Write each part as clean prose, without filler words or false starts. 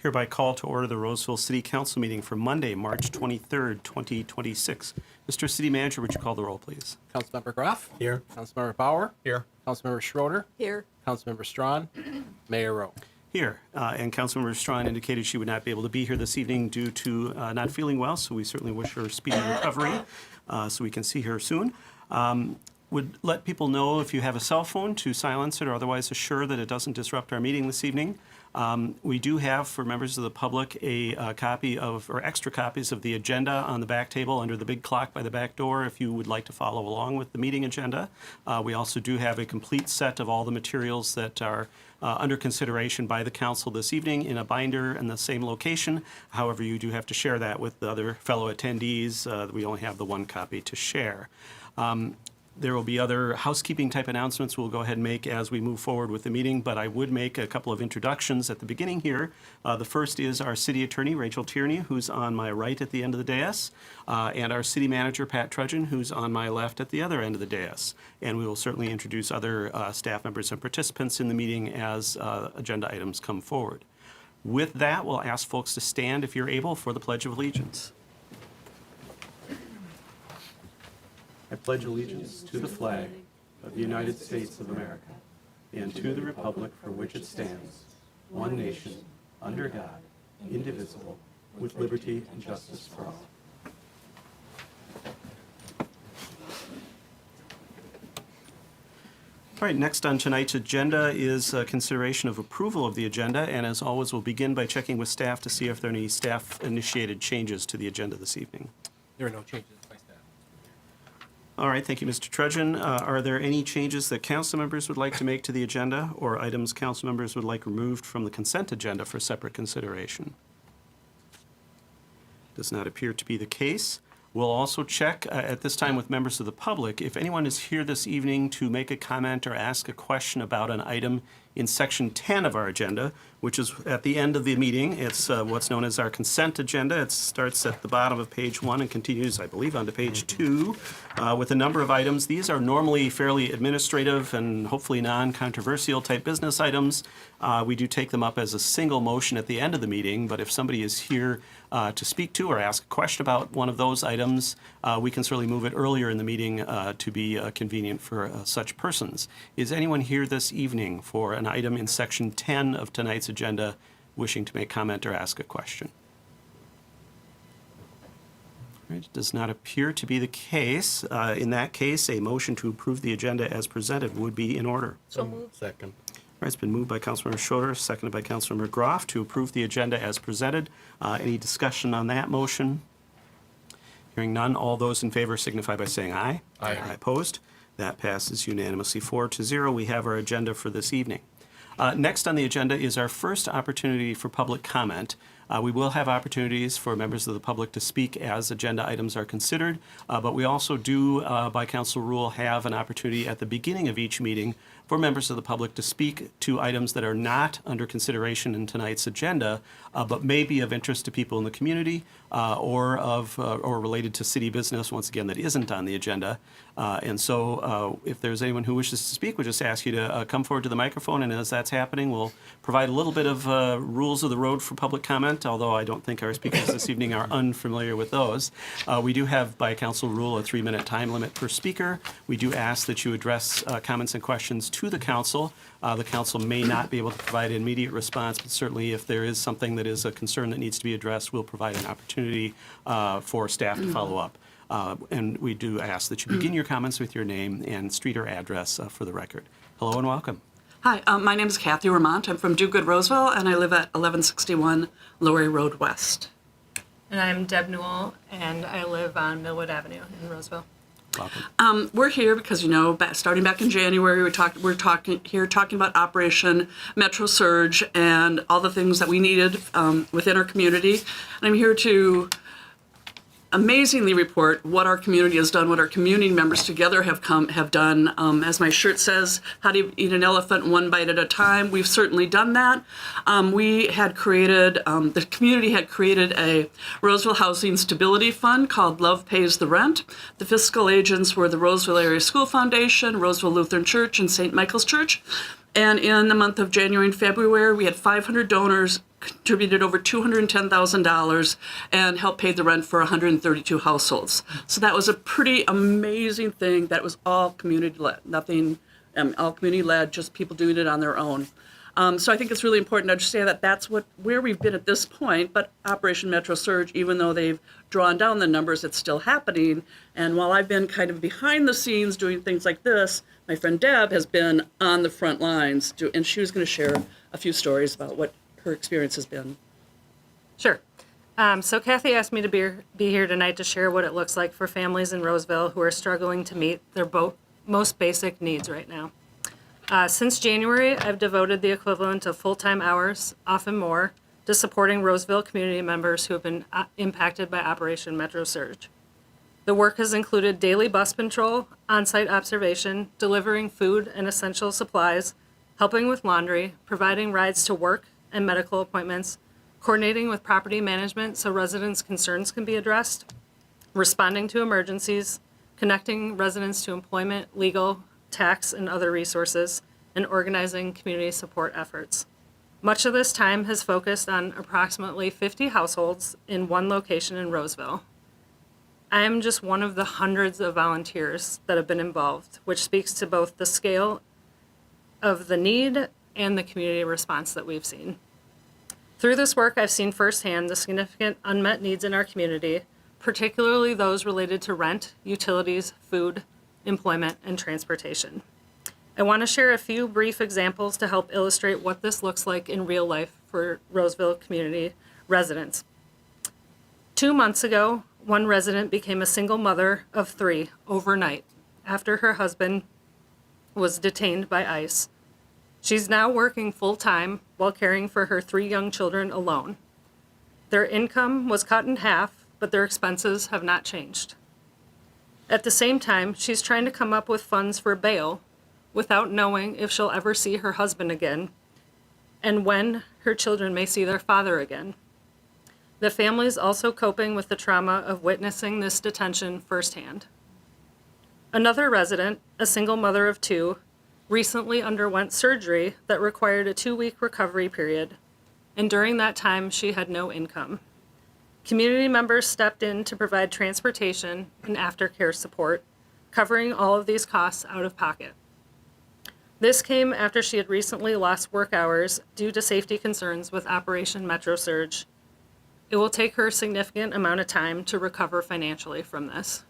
Hereby call to order the Roseville City Council meeting for Monday, March 23rd, 2026. Mr. City Manager, would you call the roll, please? Councilmember Groff. Here. Councilmember Bauer. Here. Councilmember Schroeder. Here. Councilmember Strawn. Mayor Rowe. Here. And Councilmember Strawn indicated she would not be able to be here this evening due to not feeling well, so we certainly wish her speedy recovery so we can see her soon. Would let people know if you have a cell phone to silence it or otherwise assure that it doesn't disrupt our meeting this evening. We do have, for members of the public, a copy of, or extra copies of the agenda on the back table under the big clock by the back door if you would like to follow along with the meeting agenda. We also do have a complete set of all the materials that are under consideration by the council this evening in a binder in the same location. However, you do have to share that with the other fellow attendees. We only have the one copy to share. There will be other housekeeping type announcements we'll go ahead and make as we move forward with the meeting, but I would make a couple of introductions at the beginning here. The first is our City Attorney, Rachel Tierney, who's on my right at the end of the dais, and our City Manager, Pat Trudgeon, who's on my left at the other end of the dais. And we will certainly introduce other staff members and participants in the meeting as agenda items come forward. With that, we'll ask folks to stand, if you're able, for the Pledge of Allegiance. I pledge allegiance to the flag of the United States of America and to the republic for which it stands, one nation, under God, indivisible, with liberty and justice for all. All right, next on tonight's agenda is consideration of approval of the agenda, and as always, we'll begin by checking with staff to see if there are any staff-initiated changes to the agenda this evening. There are no changes by staff. All right, thank you, Mr. Trudgeon. Are there any changes that council members would like to make to the agenda or items council members would like removed from the consent agenda for separate consideration? Does not appear to be the case. We'll also check at this time with members of the public if anyone is here this evening to make a comment or ask a question about an item in section 10 of our agenda, which is at the end of the meeting. It's what's known as our consent agenda. It starts at the bottom of page 1 and continues, I believe, onto page 2 with a number of items. These are normally fairly administrative and hopefully non-controversial type business items. We do take them up as a single motion at the end of the meeting, but if somebody is here to speak to or ask a question about one of those items, we can certainly move it earlier in the meeting to be convenient for such persons. Is anyone here this evening for an item in section 10 of tonight's agenda wishing to make comment or ask a question? All right, it does not appear to be the case. In that case, a motion to approve the agenda as presented would be in order. So moved. Second. All right, it's been moved by Councilmember Schroeder, seconded by Councilmember Groff to approve the agenda as presented. Any discussion on that motion? Hearing none, all those in favor signify by saying aye. Aye. Opposed? That passes unanimously 4-0. We have our agenda for this evening. Next on the agenda is our first opportunity for public comment. We will have opportunities for members of the public to speak as agenda items are considered, but we also do, by council rule, have an opportunity at the beginning of each meeting for members of the public to speak to items that are not under consideration in tonight's agenda, but may be of interest to people in the community or related to city business, once again, that isn't on the agenda. And so if there's anyone who wishes to speak, we'll just ask you to come forward to the microphone, and as that's happening, we'll provide a little bit of rules of the road for public comment, although I don't think our speakers this evening are unfamiliar with those. We do have, by council rule, a 3-minute time limit per speaker. We do ask that you address comments and questions to the council. The council may not be able to provide an immediate response, but certainly if there is something that is a concern that needs to be addressed, we'll provide an opportunity for staff to follow up. And we do ask that you begin your comments with your name and street or address for the record. Hello and welcome. Hi, my name is Kathy Ramont. I'm from Do Good Roseville, and I live at 1161 Laurie Road West. And I'm Deb Newell, and I live on Millwood Avenue in Roseville. Welcome. We're here because, starting back in January, we're talking about Operation Metro Surge and all the things that we needed within our community. And I'm here to amazingly report what our community has done, what our community members together have done. As my shirt says, how do you eat an elephant one bite at a time? We've certainly done that. We had created, the community had created a Roseville Housing Stability Fund called Love Pays the Rent. The fiscal agents were the Roseville Area School Foundation, Roseville Lutheran Church, and St. Michael's Church. And in the month of January and February, we had 500 donors, contributed over $210,000, and helped pay the rent for 132 households. So that was a pretty amazing thing. That was all community-led, nothing, all community-led, just people doing it on their own. So I think it's really important to understand that that's where we've been at this point, but Operation Metro Surge, even though they've drawn down the numbers, it's still happening. And while I've been kind of behind the scenes doing things like this, my friend Deb has been on the front lines, and she was going to share a few stories about what her experience has been. Sure. So Kathy asked me to be here tonight to share what it looks like for families in Roseville who are struggling to meet their most basic needs right now. Since January, I've devoted the equivalent of full-time hours, often more, to supporting Roseville community members who have been impacted by Operation Metro Surge. The work has included daily bus patrol, on-site observation, delivering food and essential supplies, helping with laundry, providing rides to work and medical appointments, coordinating with property management so residents' concerns can be addressed, responding to emergencies, connecting residents to employment, legal, tax, and other resources, and organizing community support efforts. Much of this time has focused on approximately 50 households in one location in Roseville. I am just one of the hundreds of volunteers that have been involved, which speaks to both the scale of the need and the community response that we've seen. Through this work, I've seen firsthand the significant unmet needs in our community, particularly those related to rent, utilities, food, employment, and transportation. I want to share a few brief examples to help illustrate what this looks like in real life for Roseville community residents. 2 months ago, one resident became a single mother of 3 overnight after her husband was detained by ICE. She's now working full-time while caring for her 3 young children alone. Their income was cut in half, but their expenses have not changed. At the same time, she's trying to come up with funds for bail without knowing if she'll ever see her husband again and when her children may see their father again. The family is also coping with the trauma of witnessing this detention firsthand. Another resident, a single mother of 2, recently underwent surgery that required a 2-week recovery period, and during that time, she had no income. Community members stepped in to provide transportation and aftercare support, covering all of these costs out of pocket. This came after she had recently lost work hours due to safety concerns with Operation Metro Surge. It will take her a significant amount of time to recover financially from this.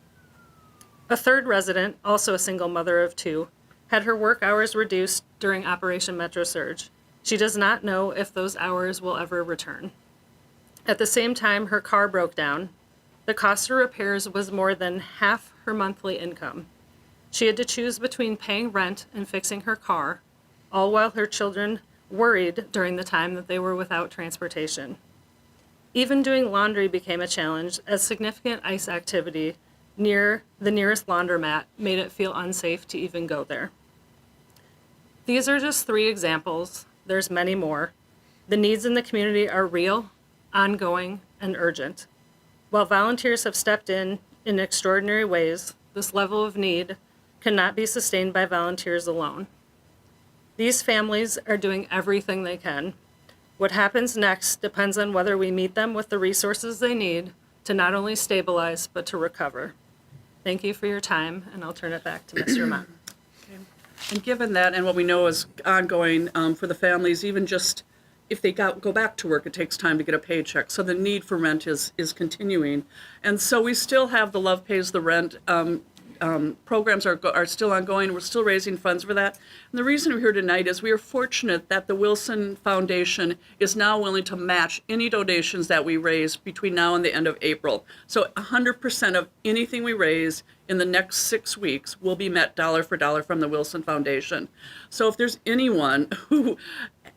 A third resident, also a single mother of 2, had her work hours reduced during Operation Metro Surge. She does not know if those hours will ever return. At the same time, her car broke down. The cost of repairs was more than half her monthly income. She had to choose between paying rent and fixing her car, all while her children worried during the time that they were without transportation. Even doing laundry became a challenge, as significant ICE activity near the nearest laundromat made it feel unsafe to even go there. These are just 3 examples. There's many more. The needs in the community are real, ongoing, and urgent. While volunteers have stepped in extraordinary ways, this level of need cannot be sustained by volunteers alone. These families are doing everything they can. What happens next depends on whether we meet them with the resources they need to not only stabilize, but to recover. Thank you for your time, and I'll turn it back to Mr. Mott. And given that, and what we know is ongoing for the families, even just if they go back to work, it takes time to get a paycheck. So the need for rent is continuing. And so we still have the Love Pays the Rent programs are still ongoing. We're still raising funds for that. And the reason we're here tonight is we are fortunate that the Wilson Foundation is now willing to match any donations that we raise between now and the end of April. So 100% of anything we raise in the next 6 weeks will be met dollar for dollar from the Wilson Foundation. So if there's anyone who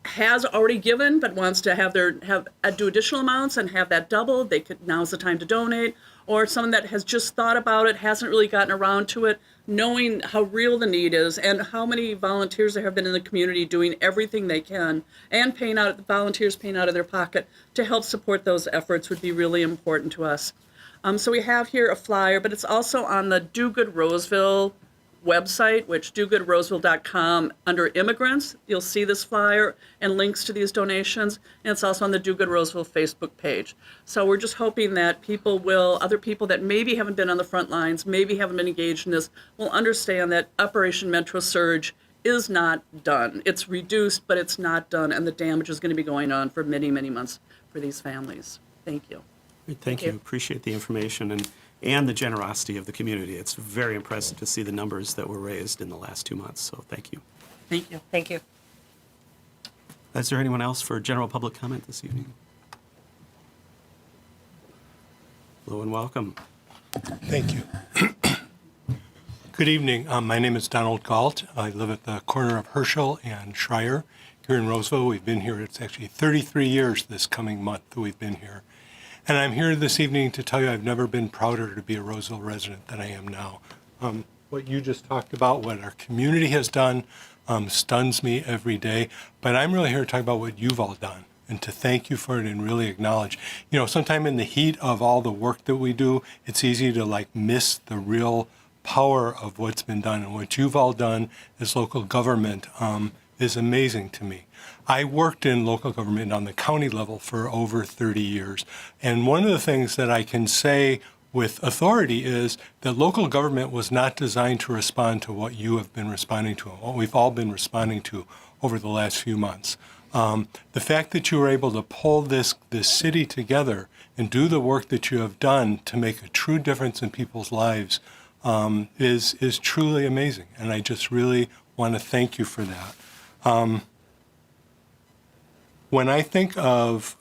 has already given but wants to do additional amounts and have that doubled, now's the time to donate. or someone that has just thought about it, hasn't really gotten around to it, knowing how real the need is and how many volunteers there have been in the community doing everything they can and volunteers paying out of their pocket to help support those efforts would be really important to us. So we have here a flyer, but it's also on the Do Good Roseville website, which dogoodroseville.com. Under immigrants, you'll see this flyer and links to these donations, and it's also on the Do Good Roseville Facebook page. So we're just hoping that other people that maybe haven't been on the front lines, maybe haven't been engaged in this, will understand that Operation Metro Surge is not done. It's reduced, but it's not done, and the damage is going to be going on for many, many months for these families. Thank you. Thank you. Appreciate the information and the generosity of the community. It's very impressive to see the numbers that were raised in the last 2 months, so thank you. Thank you. Thank you. Is there anyone else for general public comment this evening? Hello and welcome. Thank you. Good evening. My name is Donald Galt. I live at the corner of Herschel and Schreier here in Roseville. We've been here, it's actually 33 years this coming month that we've been here. And I'm here this evening to tell you I've never been prouder to be a Roseville resident than I am now. What you just talked about, what our community has done, stuns me every day. But I'm really here to talk about what you've all done and to thank you for it and really acknowledge. You know, sometime in the heat of all the work that we do, it's easy to miss the real power of what's been done. And what you've all done as local government is amazing to me. I worked in local government on the county level for over 30 years. And one of the things that I can say with authority is that local government was not designed to respond to what you have been responding to and what we've all been responding to over the last few months. The fact that you were able to pull this city together and do the work that you have done to make a true difference in people's lives is truly amazing. And I just really want to thank you for that. When I think of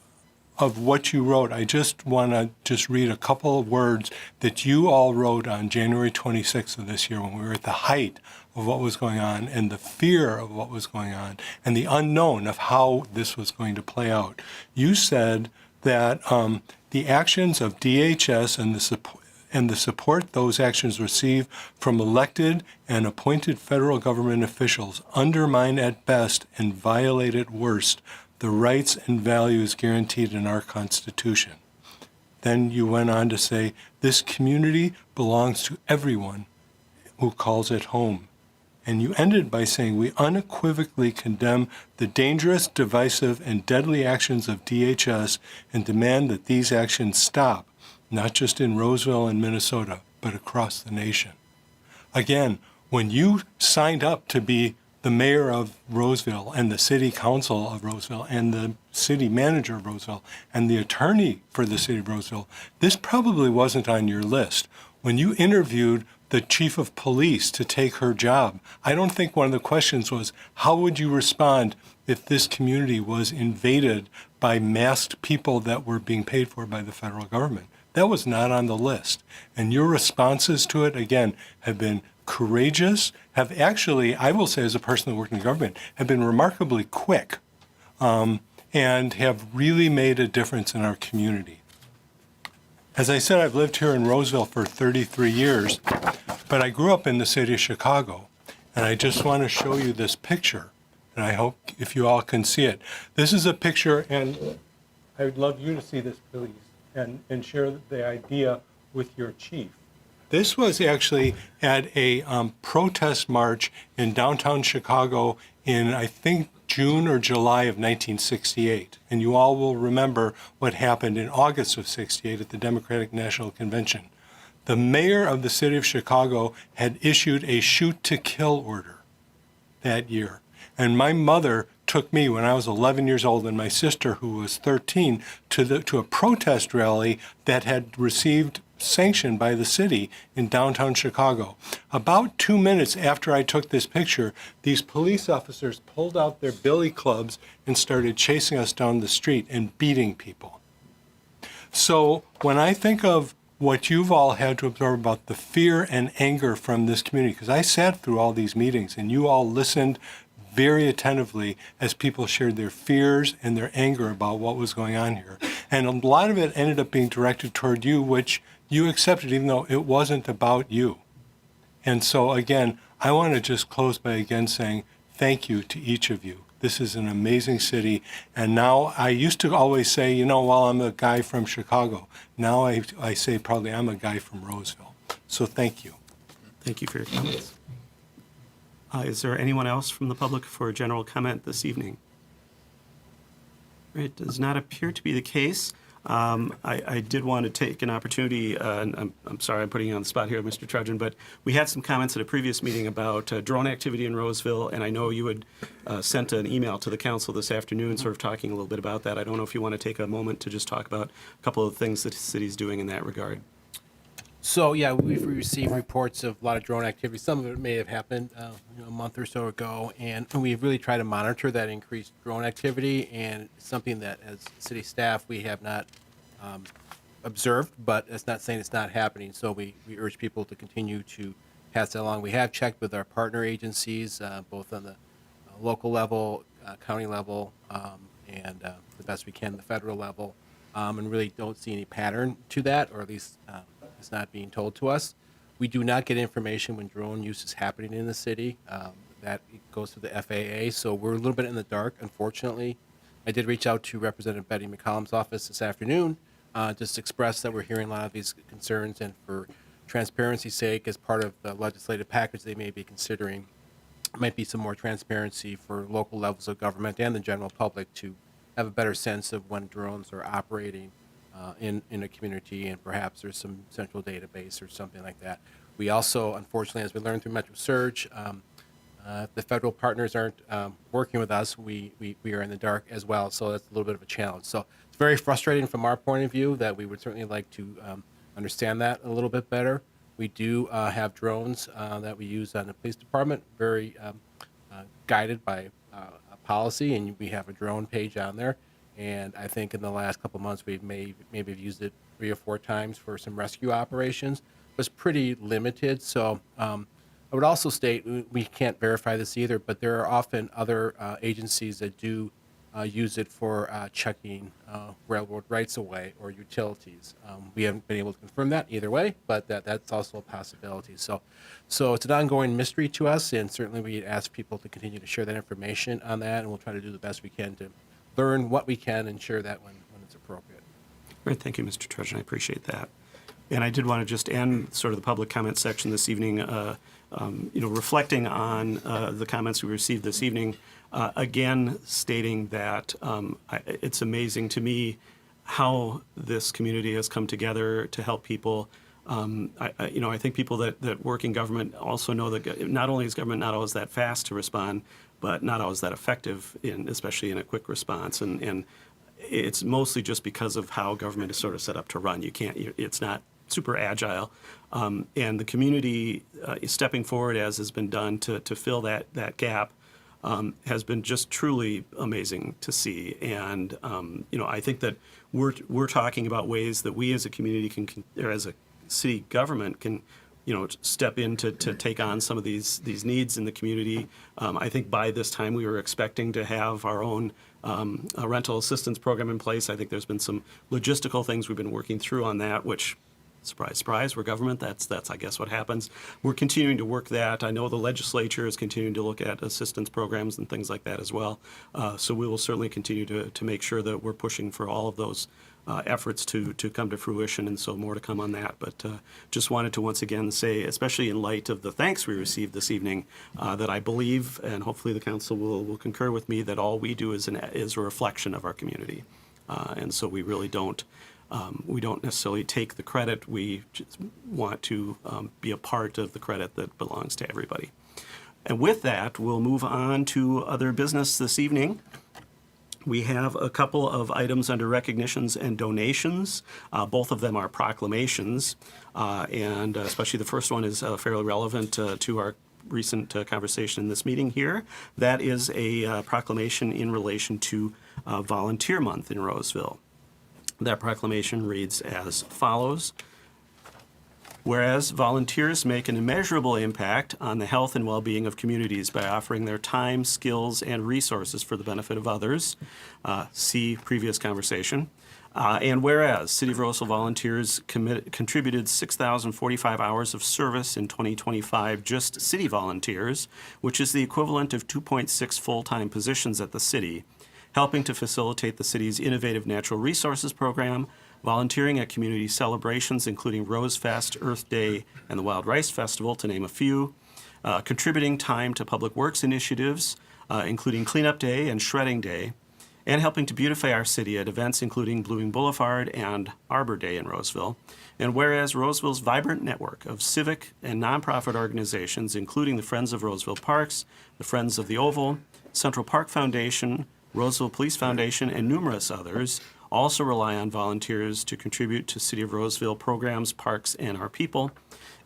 what you wrote, I just want to read a couple of words that you all wrote on January 26th of this year when we were at the height of what was going on and the fear of what was going on and the unknown of how this was going to play out. You said that the actions of DHS and the support those actions receive from elected and appointed federal government officials undermine at best and violate at worst the rights and values guaranteed in our Constitution. Then you went on to say, this community belongs to everyone who calls it home. And you ended by saying, we unequivocally condemn the dangerous, divisive, and deadly actions of DHS and demand that these actions stop, not just in Roseville and Minnesota, but across the nation. Again, when you signed up to be the mayor of Roseville and the city council of Roseville and the city manager of Roseville and the attorney for the city of Roseville, this probably wasn't on your list. When you interviewed the chief of police to take her job, I don't think one of the questions was, how would you respond if this community was invaded by masked people that were being paid for by the federal government? That was not on the list. And your responses to it, again, have been courageous, have actually, I will say as a person that worked in government, have been remarkably quick and have really made a difference in our community. As I said, I've lived here in Roseville for 33 years, but I grew up in the city of Chicago, and I just want to show you this picture, and I hope if you all can see it. This is a picture, and I would love you to see this, please, and share the idea with your chief. This was actually at a protest march in downtown Chicago in, I think, June or July of 1968. And you all will remember what happened in August of 68 at the Democratic National Convention. The mayor of the city of Chicago had issued a shoot-to-kill order that year. And my mother took me when I was 11 years old and my sister, who was 13, to a protest rally that had received sanction by the city in downtown Chicago. About 2 minutes after I took this picture, these police officers pulled out their billy clubs and started chasing us down the street and beating people. So when I think of what you've all had to absorb about the fear and anger from this community, because I sat through all these meetings and you all listened very attentively as people shared their fears and their anger about what was going on here. And a lot of it ended up being directed toward you, which you accepted, even though it wasn't about you. And so, again, I want to just close by again saying thank you to each of you. This is an amazing city. And now, I used to always say, well, I'm a guy from Chicago. Now I say probably I'm a guy from Roseville. So thank you. Thank you for your comments. Is there anyone else from the public for a general comment this evening? It does not appear to be the case. I did want to take an opportunity, and I'm sorry I'm putting you on the spot here, Mr. Trudgeon, but we had some comments at a previous meeting about drone activity in Roseville, and I know you had sent an email to the council this afternoon sort of talking a little bit about that. I don't know if you want to take a moment to just talk about a couple of things that the city's doing in that regard. So, yeah, we've received reports of a lot of drone activity. Some of it may have happened a month or so ago, and we've really tried to monitor that increased drone activity, and it's something that as city staff we have not observed, but it's not saying it's not happening. So we urge people to continue to pass that along. We have checked with our partner agencies, both on the local level, county level, and the best we can the federal level, and really don't see any pattern to that, or at least it's not being told to us. We do not get information when drone use is happening in the city. That goes to the FAA, so we're a little bit in the dark, unfortunately. I did reach out to Representative Betty McCollum's office this afternoon, just express that we're hearing a lot of these concerns, and for transparency's sake, as part of the legislative package they may be considering, might be some more transparency for local levels of government and the general public to have a better sense of when drones are operating in a community, and perhaps there's some central database or something like that. We also, unfortunately, as we learned through Metro Surge, if the federal partners aren't working with us, we are in the dark as well, so that's a little bit of a challenge. So it's very frustrating from our point of view that we would certainly like to understand that a little bit better. We do have drones that we use on the police department, very guided by a policy, and we have a drone page on there. And I think in the last couple of months, we've maybe used it 3 or 4 times for some rescue operations. It was pretty limited. So I would also state, we can't verify this either, but there are often other agencies that do use it for checking railroad rights-of-way or utilities. We haven't been able to confirm that either way, but that's also a possibility. So it's an ongoing mystery to us, and certainly we ask people to continue to share that information on that, and we'll try to do the best we can to learn what we can and share that when it's appropriate. Great, thank you, Mr. Trudgeon. I appreciate that. And I did want to just end sort of the public comment section this evening, reflecting on the comments we received this evening, again stating that it's amazing to me how this community has come together to help people. I think people that work in government also know that not only is government not always that fast to respond, but not always that effective, especially in a quick response. And it's mostly just because of how government is sort of set up to run. It's not super agile. And the community stepping forward, as has been done to fill that gap, has been just truly amazing to see. And, I think that we're talking about ways that we as a community or as a city government can step in to take on some of these needs in the community. I think by this time we were expecting to have our own rental assistance program in place. I think there's been some logistical things we've been working through on that, which, surprise, surprise, we're government. That's I guess what happens. We're continuing to work that. I know the legislature is continuing to look at assistance programs and things like that as well. So we will certainly continue to make sure that we're pushing for all of those efforts to come to fruition, and so more to come on that. But just wanted to once again say, especially in light of the thanks we received this evening, that I believe, and hopefully the council will concur with me, that all we do is a reflection of our community. And so we really don't necessarily take the credit. We just want to be a part of the credit that belongs to everybody. And with that, we'll move on to other business this evening. We have a couple of items under recognitions and donations. Both of them are proclamations, and especially the first one is fairly relevant to our recent conversation in this meeting here. That is a proclamation in relation to Volunteer Month in Roseville. That proclamation reads as follows. Whereas volunteers make an immeasurable impact on the health and well-being of communities by offering their time, skills, and resources for the benefit of others, see previous conversation. And whereas City of Roseville volunteers contributed 6,045 hours of service in 2025, just city volunteers, which is the equivalent of 2.6 full-time positions at the city, helping to facilitate the city's innovative natural resources program, volunteering at community celebrations, including Rose Fest, Earth Day, and the Wild Rice Festival, to name a few, contributing time to public works initiatives, including Cleanup Day and Shredding Day, and helping to beautify our city at events including Blooming Boulevard and Arbor Day in Roseville. And whereas Roseville's vibrant network of civic and nonprofit organizations, including the Friends of Roseville Parks, the Friends of the Oval, Central Park Foundation, Roseville Police Foundation, and numerous others, also rely on volunteers to contribute to City of Roseville programs, parks, and our people.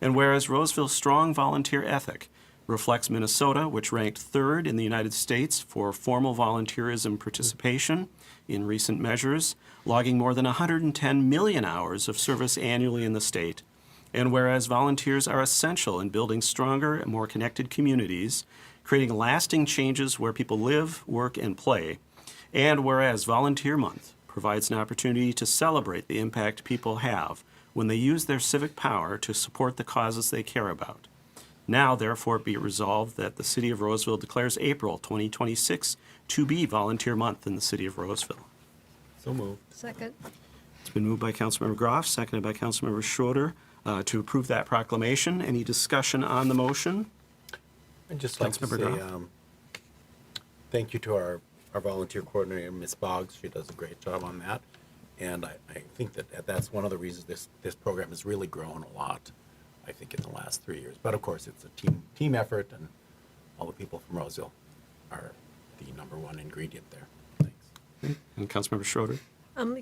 And whereas Roseville's strong volunteer ethic reflects Minnesota, which ranked third in the United States for formal volunteerism participation in recent measures, logging more than 110 million hours of service annually in the state. And whereas volunteers are essential in building stronger and more connected communities, creating lasting changes where people live, work, and play. And whereas Volunteer Month provides an opportunity to celebrate the impact people have when they use their civic power to support the causes they care about. Now, therefore, be it resolved that the City of Roseville declares April 2026 to be Volunteer Month in the City of Roseville. So moved. Second. It's been moved by Councilmember Groff, seconded by Councilmember Schroeder, to approve that proclamation. Any discussion on the motion? I'd just like to Councilmember say Graf. thank you to our volunteer coordinator, Ms. Boggs. She does a great job on that. And I think that that's one of the reasons this program has really grown a lot, I think, in the last 3 years. But of course, it's a team effort, and all the people from Roseville are the number one ingredient there. Thanks. And Councilmember Schroeder?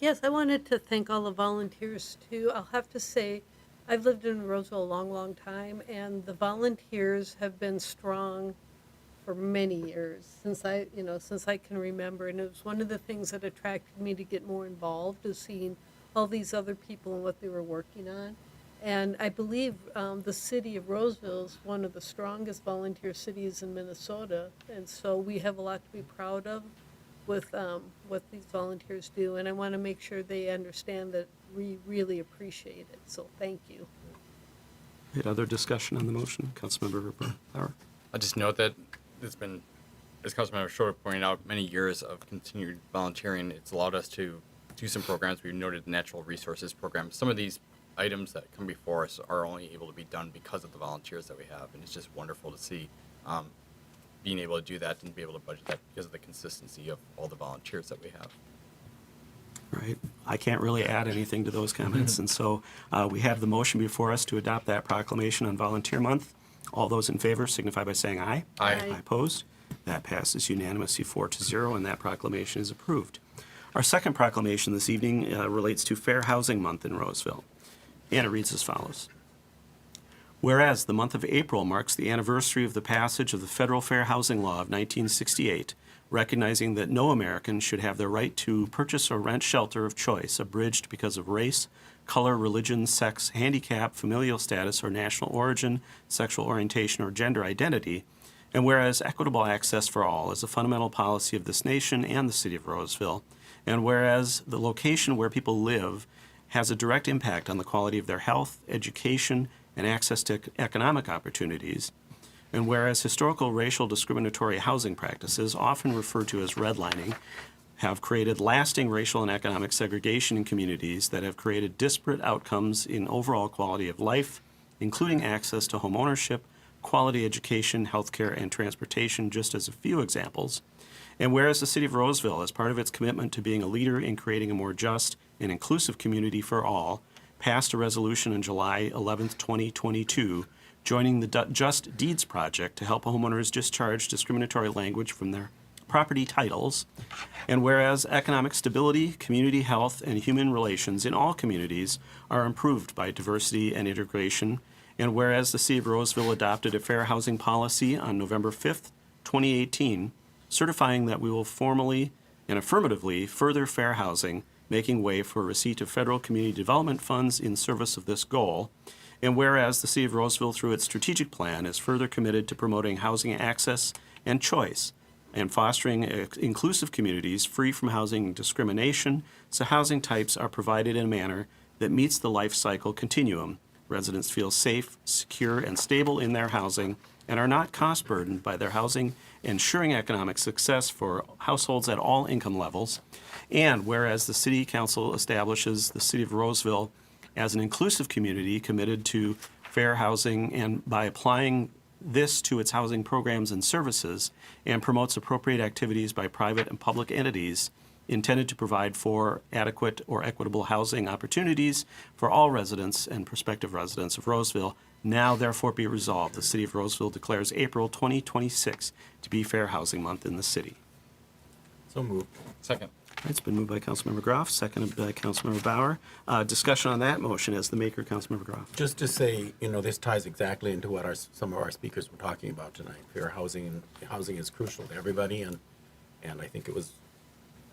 Yes, I wanted to thank all the volunteers too. I'll have to say, I've lived in Roseville a long, long time, and the volunteers have been strong for many years since I can remember. And it was one of the things that attracted me to get more involved, is seeing all these other people and what they were working on. And I believe the city of Roseville is one of the strongest volunteer cities in Minnesota, and so we have a lot to be proud of with what these volunteers do. And I want to make sure they understand that we really appreciate it. So thank you. Any other discussion on the motion? Councilmember Bauer? I'll just note that it's been, as Councilmember Schroeder pointed out, many years of continued volunteering. It's allowed us to do some programs. We've noted the natural resources program. Some of these items that come before us are only able to be done because of the volunteers that we have, and it's just wonderful to see being able to do that and be able to budget that because of the consistency of all the volunteers that we have. Right. I can't really add anything to those comments. And so we have the motion before us to adopt that proclamation on Volunteer Month. All those in favor signify by saying aye. Aye. Aye. Opposed? That passes unanimously 4-0, and that proclamation is approved. Our second proclamation this evening relates to Fair Housing Month in Roseville. And it reads as follows. Whereas the month of April marks the anniversary of the passage of the Federal Fair Housing Law of 1968, recognizing that no American should have the right to purchase or rent shelter of choice abridged because of race, color, religion, sex, handicap, familial status, or national origin, sexual orientation, or gender identity, and whereas equitable access for all is a fundamental policy of this nation and the City of Roseville, and whereas the location where people live has a direct impact on the quality of their health, education, and access to economic opportunities, and whereas historical racial discriminatory housing practices, often referred to as redlining, have created lasting racial and economic segregation in communities that have created disparate outcomes in overall quality of life, including access to home ownership, quality education, healthcare, and transportation, just as a few examples. And whereas the City of Roseville, as part of its commitment to being a leader in creating a more just and inclusive community for all, passed a resolution on July 11th, 2022, joining the Just Deeds Project to help homeowners discharge discriminatory language from their property titles. And whereas economic stability, community health, and human relations in all communities are improved by diversity and integration, and whereas the City of Roseville adopted a fair housing policy on November 5th, 2018, certifying that we will formally and affirmatively further fair housing, making way for receipt of federal community development funds in service of this goal. And whereas the City of Roseville, through its strategic plan, is further committed to promoting housing access and choice and fostering inclusive communities free from housing discrimination, so housing types are provided in a manner that meets the life cycle continuum. Residents feel safe, secure, and stable in their housing and are not cost burdened by their housing, ensuring economic success for households at all income levels. And whereas the City Council establishes the City of Roseville as an inclusive community committed to fair housing, and by applying this to its housing programs and services, and promotes appropriate activities by private and public entities intended to provide for adequate or equitable housing opportunities for all residents and prospective residents of Roseville. Now therefore be resolved, the City of Roseville declares April 2026 to be Fair Housing Month in the city. So moved. Second. It's been moved by Councilmember Groff, seconded by Councilmember Bauer. Discussion on that motion as the maker, Councilmember Groff. Just to say, this ties exactly into what some of our speakers were talking about tonight. Fair housing is crucial to everybody, and I think it was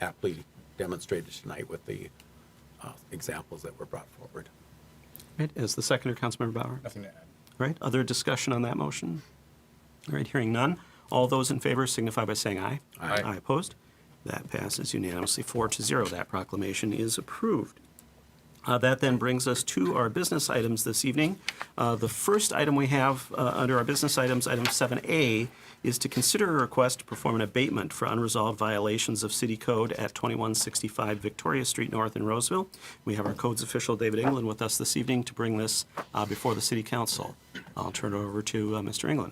aptly demonstrated tonight with the examples that were brought forward. Right, as the seconder, Councilmember Bauer. Nothing to add. Right, other discussion on that motion? All right, hearing none. All those in favor signify by saying aye. Aye. Aye opposed. That passes unanimously 4-0. That proclamation is approved. That then brings us to our business items this evening. The first item we have under our business items, item 7A, is to consider a request to perform an abatement for unresolved violations of city code at 2165 Victoria Street North in Roseville. We have our codes official, David England, with us this evening to bring this before the city council. I'll turn it over to Mr. England.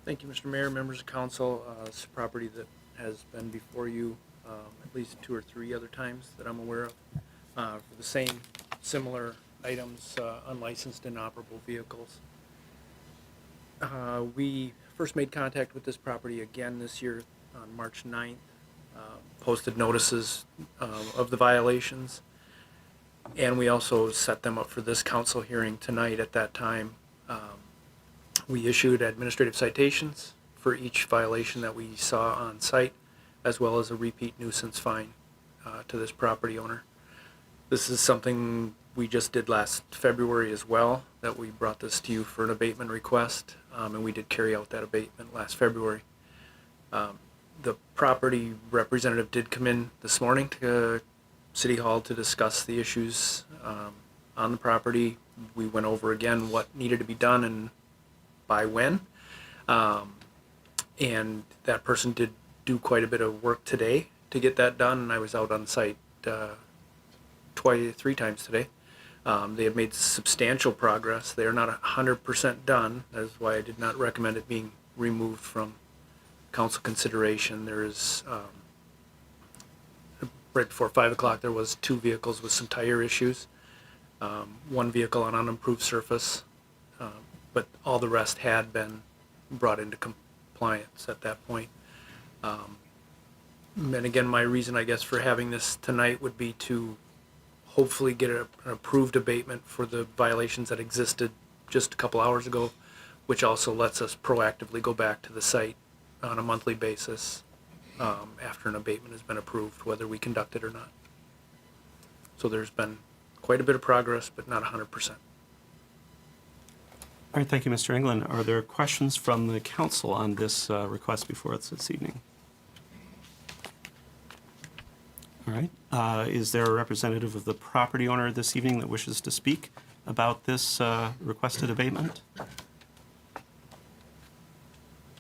Thank you, Mr. Mayor, members of council. It's a property that has been before you at least 2 or 3 other times that I'm aware of for the same similar items, unlicensed inoperable vehicles. We first made contact with this property again this year on March 9th, posted notices of the violations, and we also set them up for this council hearing tonight. At that time, we issued administrative citations for each violation that we saw on site, as well as a repeat nuisance fine to this property owner. This is something we just did last February as well, that we brought this to you for an abatement request, and we did carry out that abatement last February. The property representative did come in this morning to City Hall to discuss the issues on the property. We went over again what needed to be done and by when. And that person did do quite a bit of work today to get that done, and I was out on site 3 times today. They have made substantial progress. They are not 100% done. That is why I did not recommend it being removed from council consideration. There is, right before 5 o'clock, there was 2 vehicles with some tire issues, 1 vehicle on unimproved surface, but all the rest had been brought into compliance at that point. And again, my reason, I guess, for having this tonight would be to hopefully get an approved abatement for the violations that existed just a couple hours ago, which also lets us proactively go back to the site on a monthly basis after an abatement has been approved, whether we conduct it or not. So there's been quite a bit of progress, but not 100%. All right, thank you, Mr. England. Are there questions from the council on this request before us this evening? All right. Is there a representative of the property owner this evening that wishes to speak about this requested abatement?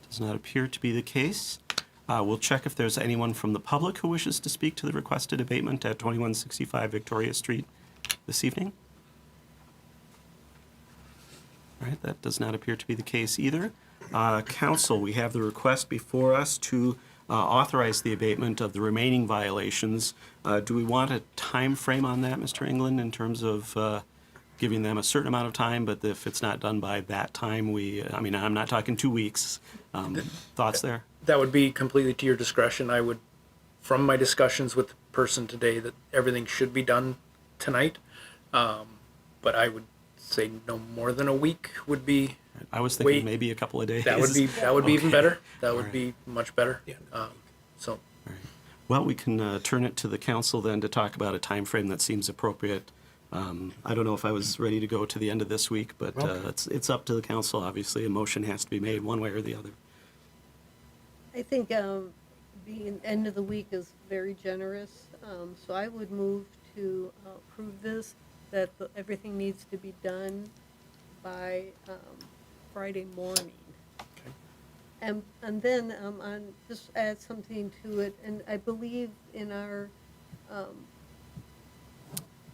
Does not appear to be the case. We'll check if there's anyone from the public who wishes to speak to the requested abatement at 2165 Victoria Street this evening. All right, that does not appear to be the case either. Council, we have the request before us to authorize the abatement of the remaining violations. Do we want a time frame on that, Mr. England, in terms of giving them a certain amount of time, but if it's not done by that time, I'm not talking 2 weeks. Thoughts there? That would be completely to your discretion. I would, from my discussions with the person today, that everything should be done tonight. But I would say no more than a week would be. I was thinking maybe a couple of days. That would be even better. That would right. be much better. Yeah. So. All right. Well, we can turn it to the council then to talk about a time frame that seems appropriate. I don't know if I was ready to go to the end of this week, but it's up to the council. Obviously, a motion has to be made one way or the other. I think being end of the week is very generous, so I would move to approve this, that everything needs to be done by Friday morning. And then on, just add something to it, and I believe in our,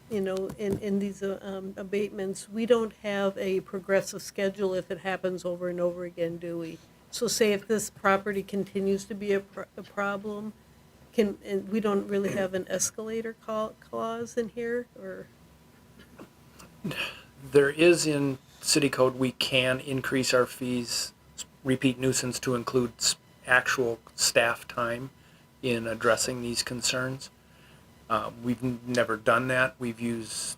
in these abatements, we don't have a progressive schedule if it happens over and over again, do we? So say if this property continues to be a problem, and we don't really have an escalator clause in here, or? There is in city code, we can increase our fees, repeat nuisance to include actual staff time in addressing these concerns. We've never done that. This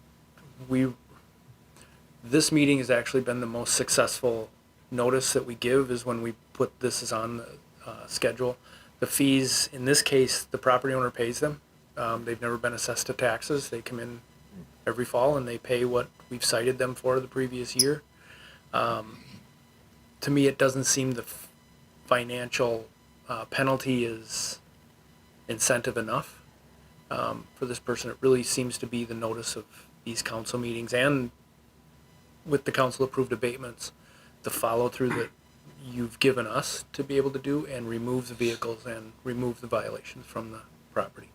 meeting has actually been the most successful notice that we give is when we put this as on the schedule. The fees, in this case, the property owner pays them. They've never been assessed to taxes. They come in every fall and they pay what we've cited them for the previous year. To me, it doesn't seem the financial penalty is incentive enough for this person. It really seems to be the notice of these council meetings and with the council approved abatements, the follow through that you've given us to be able to do and remove the vehicles and remove the violations from the property.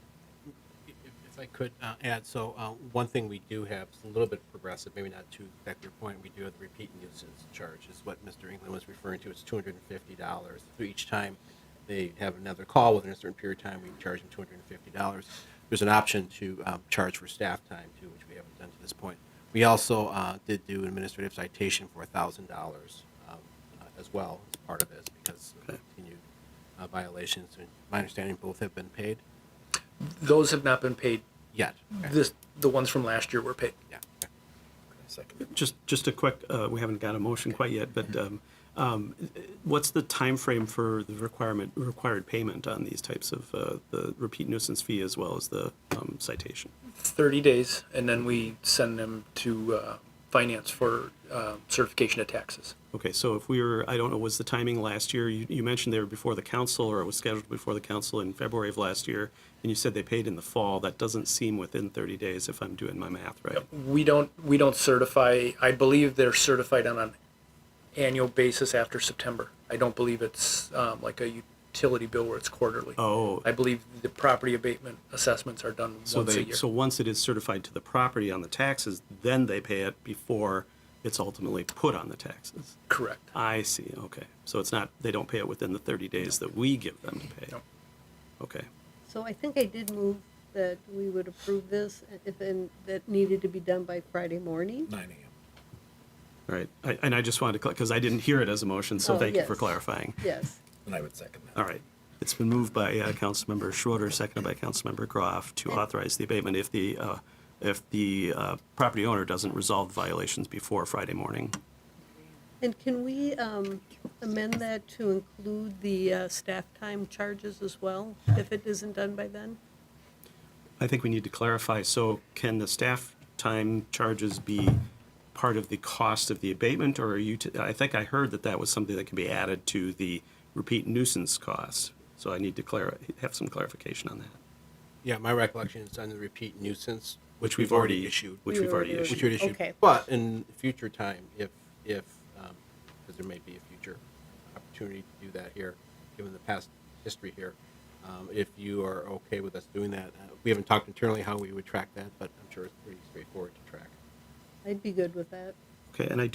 If I could add, so one thing we do have is a little bit progressive, maybe not to exactly your point. We do have the repeat nuisance charge, is what Mr. England was referring to. It's $250. So each time they have another call within a certain period of time, we charge them $250. There's an option to charge for staff time too, which we haven't done to this point. We also did do an administrative citation for $1,000 as well as part of this because of continued violations. And my understanding, both have been paid. Those have not been paid. Yet. The ones from last year were paid. Yeah. Second. Just a quick, we haven't got a motion quite yet, but what's the time frame for the required payment on these types of the repeat nuisance fee as well as the citation? 30 days, and then we send them to finance for certification of taxes. Okay, so if we were, I don't know, was the timing last year, you mentioned they were before the council, or it was scheduled before the council in February of last year, and you said they paid in the fall. That doesn't seem within 30 days if I'm doing my math right. We don't certify. I believe they're certified on an annual basis after September. I don't believe it's like a utility bill where it's quarterly. Oh. I believe the property abatement assessments are done once a year. So once it is certified to the property on the taxes, then they pay it before it's ultimately put on the taxes. Correct. I see, okay. So it's not, they don't pay it within the 30 days that we give them to pay. No. Okay. So I think I did move that we would approve this, and that needed to be done by Friday morning. 9 a.m. All right. And I just wanted to, because I didn't hear it as a motion, so Oh, thank you for yes. clarifying. Yes. And I would second that. All right. It's been moved by Councilmember Schroeder, seconded by Councilmember Groff to authorize the abatement if the property owner doesn't resolve violations before Friday morning. And can we amend that to include the staff time charges as well, if it isn't done by then? I think we need to clarify, so can the staff time charges be part of the cost of the abatement, or are you, I think I heard that was something that can be added to the repeat nuisance cost, so I need to have some clarification on that. Yeah, my recollection is on the repeat nuisance, Which we've already issued. Which we've already Which Which issued. would issue. Okay. But in future time, if because there may be a future opportunity to do that here, given the past history here, if you are okay with us doing that, we haven't talked internally how we would track that, but I'm sure it's pretty straightforward to track. I'd be good with that. Okay, and I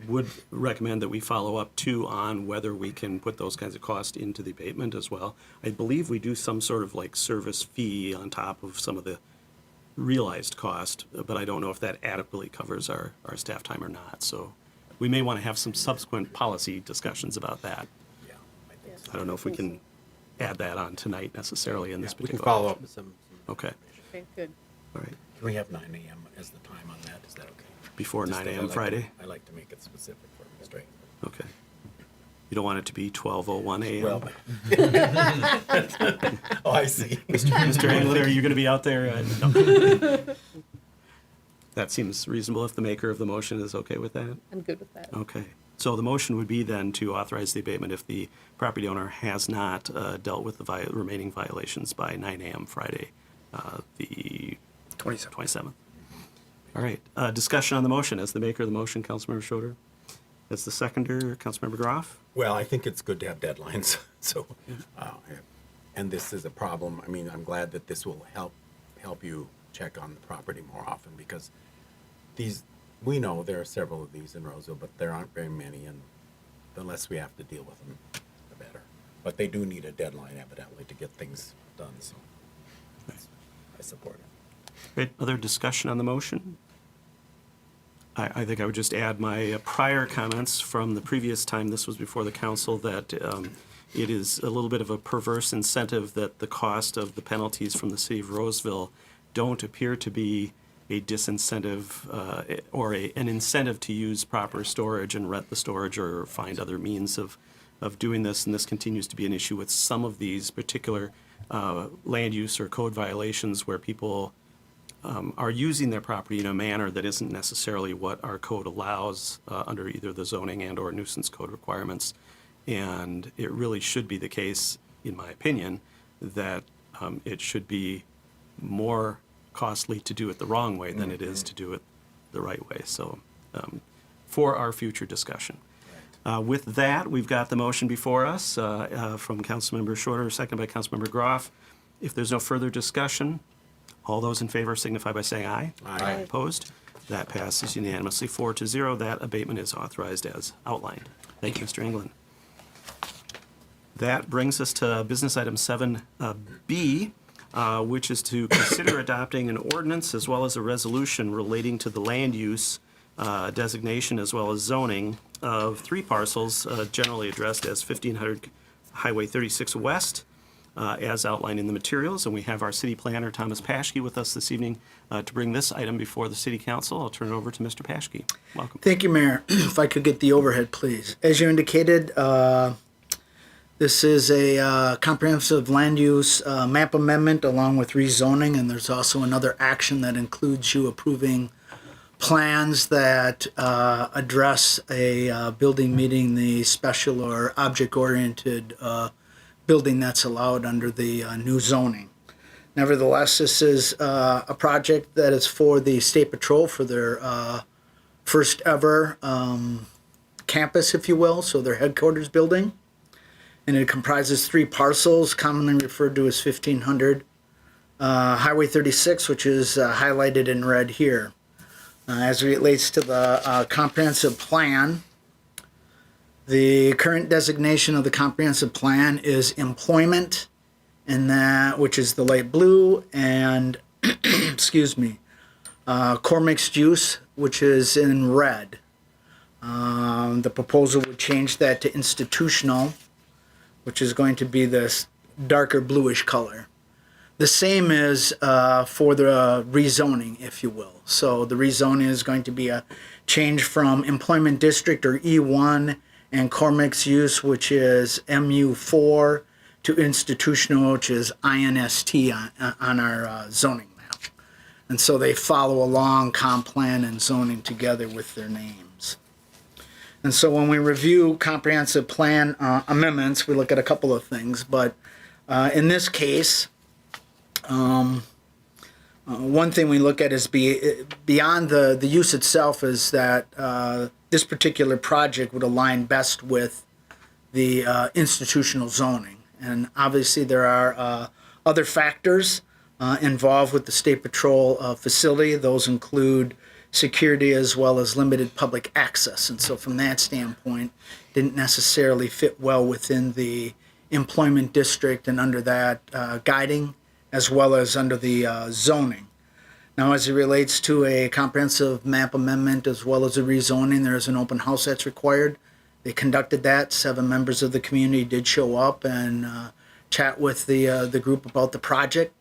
would recommend that we follow up too on whether we can put those kinds of costs into the abatement as well. I believe we do some sort of like service fee on top of some of the realized cost, but I don't know if that adequately covers our staff time or not. So we may want to have some subsequent policy discussions about that. Yeah, I think Yes. so. I don't know if we can add that on tonight necessarily in this We can particular. follow up with some Okay, Okay, good. all right. Can we have 9 a.m. as the time on that? Is that okay? Before Just 9 that I a.m. like to- Friday? I like to make it specific for Mr. England. Okay. You don't want it to be 12:01 a.m.? Well, oh, I see. Mr. England, are you going to be out there? No. That seems reasonable if the maker of the motion is okay with that? I'm good with that. Okay. So the motion would be then to authorize the abatement if the property owner has not dealt with the remaining violations by 9 a.m. Friday, the 27. 27th. All right, discussion on the motion. As the maker of the motion, Councilmember Schroeder. As the seconder, Councilmember Groff. Well, I think it's good to have deadlines. So, and this is a problem. I mean, I'm glad that this will help you check on the property more often, because we know there are several of these in Roseville, but there aren't very many, and the less we have to deal with them, the better. But they do need a deadline, evidently, to get things done. So, I support it. Great. Other discussion on the motion? I think I would just add my prior comments from the previous time this was before the council, that it is a little bit of a perverse incentive that the cost of the penalties from the city of Roseville don't appear to be a disincentive or an incentive to use proper storage and rent the storage or find other means of doing this. And this continues to be an issue with some of these particular land use or code violations where people are using their property in a manner that isn't necessarily what our code allows under either the zoning and or nuisance code requirements. And it really should be the case, in my opinion, that it should be more costly to do it the wrong way than it is to do it the right way. So for our future discussion. With that, we've got the motion before us from Councilmember Schroeder, seconded by Councilmember Groff. If there's no further discussion, all those in favor signify by saying aye. Aye. Opposed? That passes unanimously 4-0. That abatement is authorized as outlined. Thank you, Mr. England. That brings us to business item 7B, which is to consider adopting an ordinance as well as a resolution relating to the land use designation as well as zoning of 3 parcels generally addressed as 1500 Highway 36 West, as outlined in the materials. And we have our city planner, Thomas Paschke, with us this evening to bring this item before the city council. I'll turn it over to Mr. Paschke. Welcome. Thank you, Mayor. If I could get the overhead, please. As you indicated, this is a comprehensive land use map amendment along with rezoning, and there's also another action that includes you approving plans that address a building meeting the special or object-oriented building that's allowed under the new zoning. Nevertheless, this is a project that is for the State Patrol for their first ever campus, if you will, so their headquarters building. And it comprises 3 parcels, commonly referred to as 1500 Highway 36, which is highlighted in red here. As it relates to the comprehensive plan, the current designation of the comprehensive plan is employment, and that, which is the light blue, and excuse me, core mixed use, which is in red. The proposal would change that to institutional, which is going to be this darker bluish color. The same is for the rezoning, if you will. So the rezoning is going to be a change from employment district, or E1, and core mixed use, which is MU4, to institutional, which is INST on our zoning map. And so they follow along comp plan and zoning together with their names. And so when we review comprehensive plan amendments, we look at a couple of things. But in this case, one thing we look at is beyond the use itself, is that this particular project would align best with the institutional zoning. And obviously there are other factors involved with the State Patrol facility. Those include security as well as limited public access. And so from that standpoint, didn't necessarily fit well within the employment district and under that guiding, as well as under the zoning. Now, as it relates to a comprehensive map amendment as well as a rezoning, there is an open house that's required. They conducted that. 7 members of the community did show up and chat with the group about the project.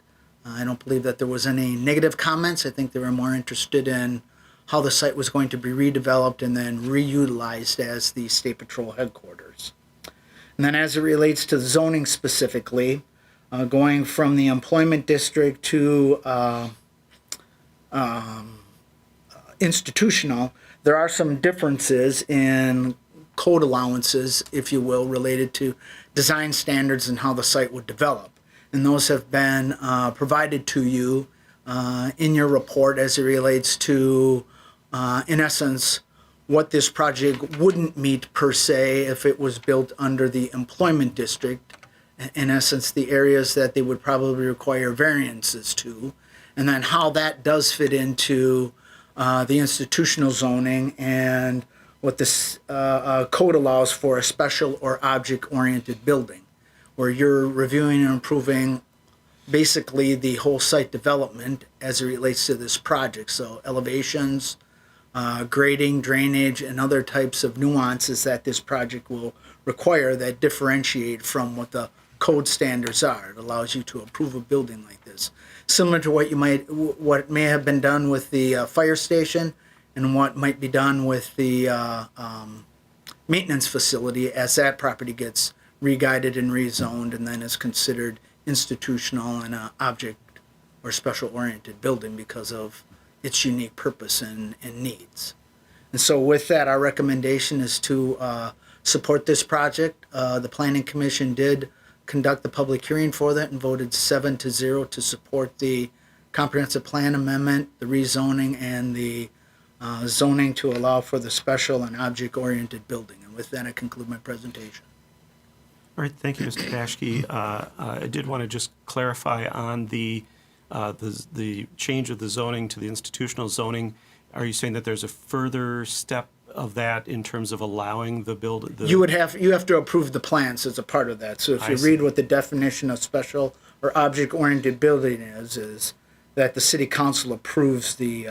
I don't believe that there was any negative comments. I think they were more interested in how the site was going to be redeveloped and then reutilized as the State Patrol headquarters. And then as it relates to zoning specifically, going from the employment district to institutional, there are some differences in code allowances, if you will, related to design standards and how the site would develop. And those have been provided to you in your report as it relates to, in essence, what this project wouldn't meet per se if it was built under the employment district. In essence, the areas that they would probably require variances to, and then how that does fit into the institutional zoning and what this code allows for a special or object-oriented building, where you're reviewing and improving basically the whole site development as it relates to this project. So elevations, grading, drainage, and other types of nuances that this project will require that differentiate from what the code standards are. It allows you to approve a building like this, similar to what may have been done with the fire station, and what might be done with the maintenance facility as that property gets re-guided and rezoned, and then is considered institutional and an object or special oriented building because of its unique purpose and needs. And so with that, our recommendation is to support this project. The Planning Commission did conduct the public hearing for that and voted 7-0 to support the comprehensive plan amendment, the rezoning, and the zoning to allow for the special and object-oriented building. And with that, I conclude my presentation. All right, thank you, Mr. Paschke. I did want to just clarify on the change of the zoning to the institutional zoning. Are you saying that there's a further step of that in terms of allowing the build? You have to approve the plans as a part of that. So if you read what the definition of special or object-oriented building is that the city council approves the,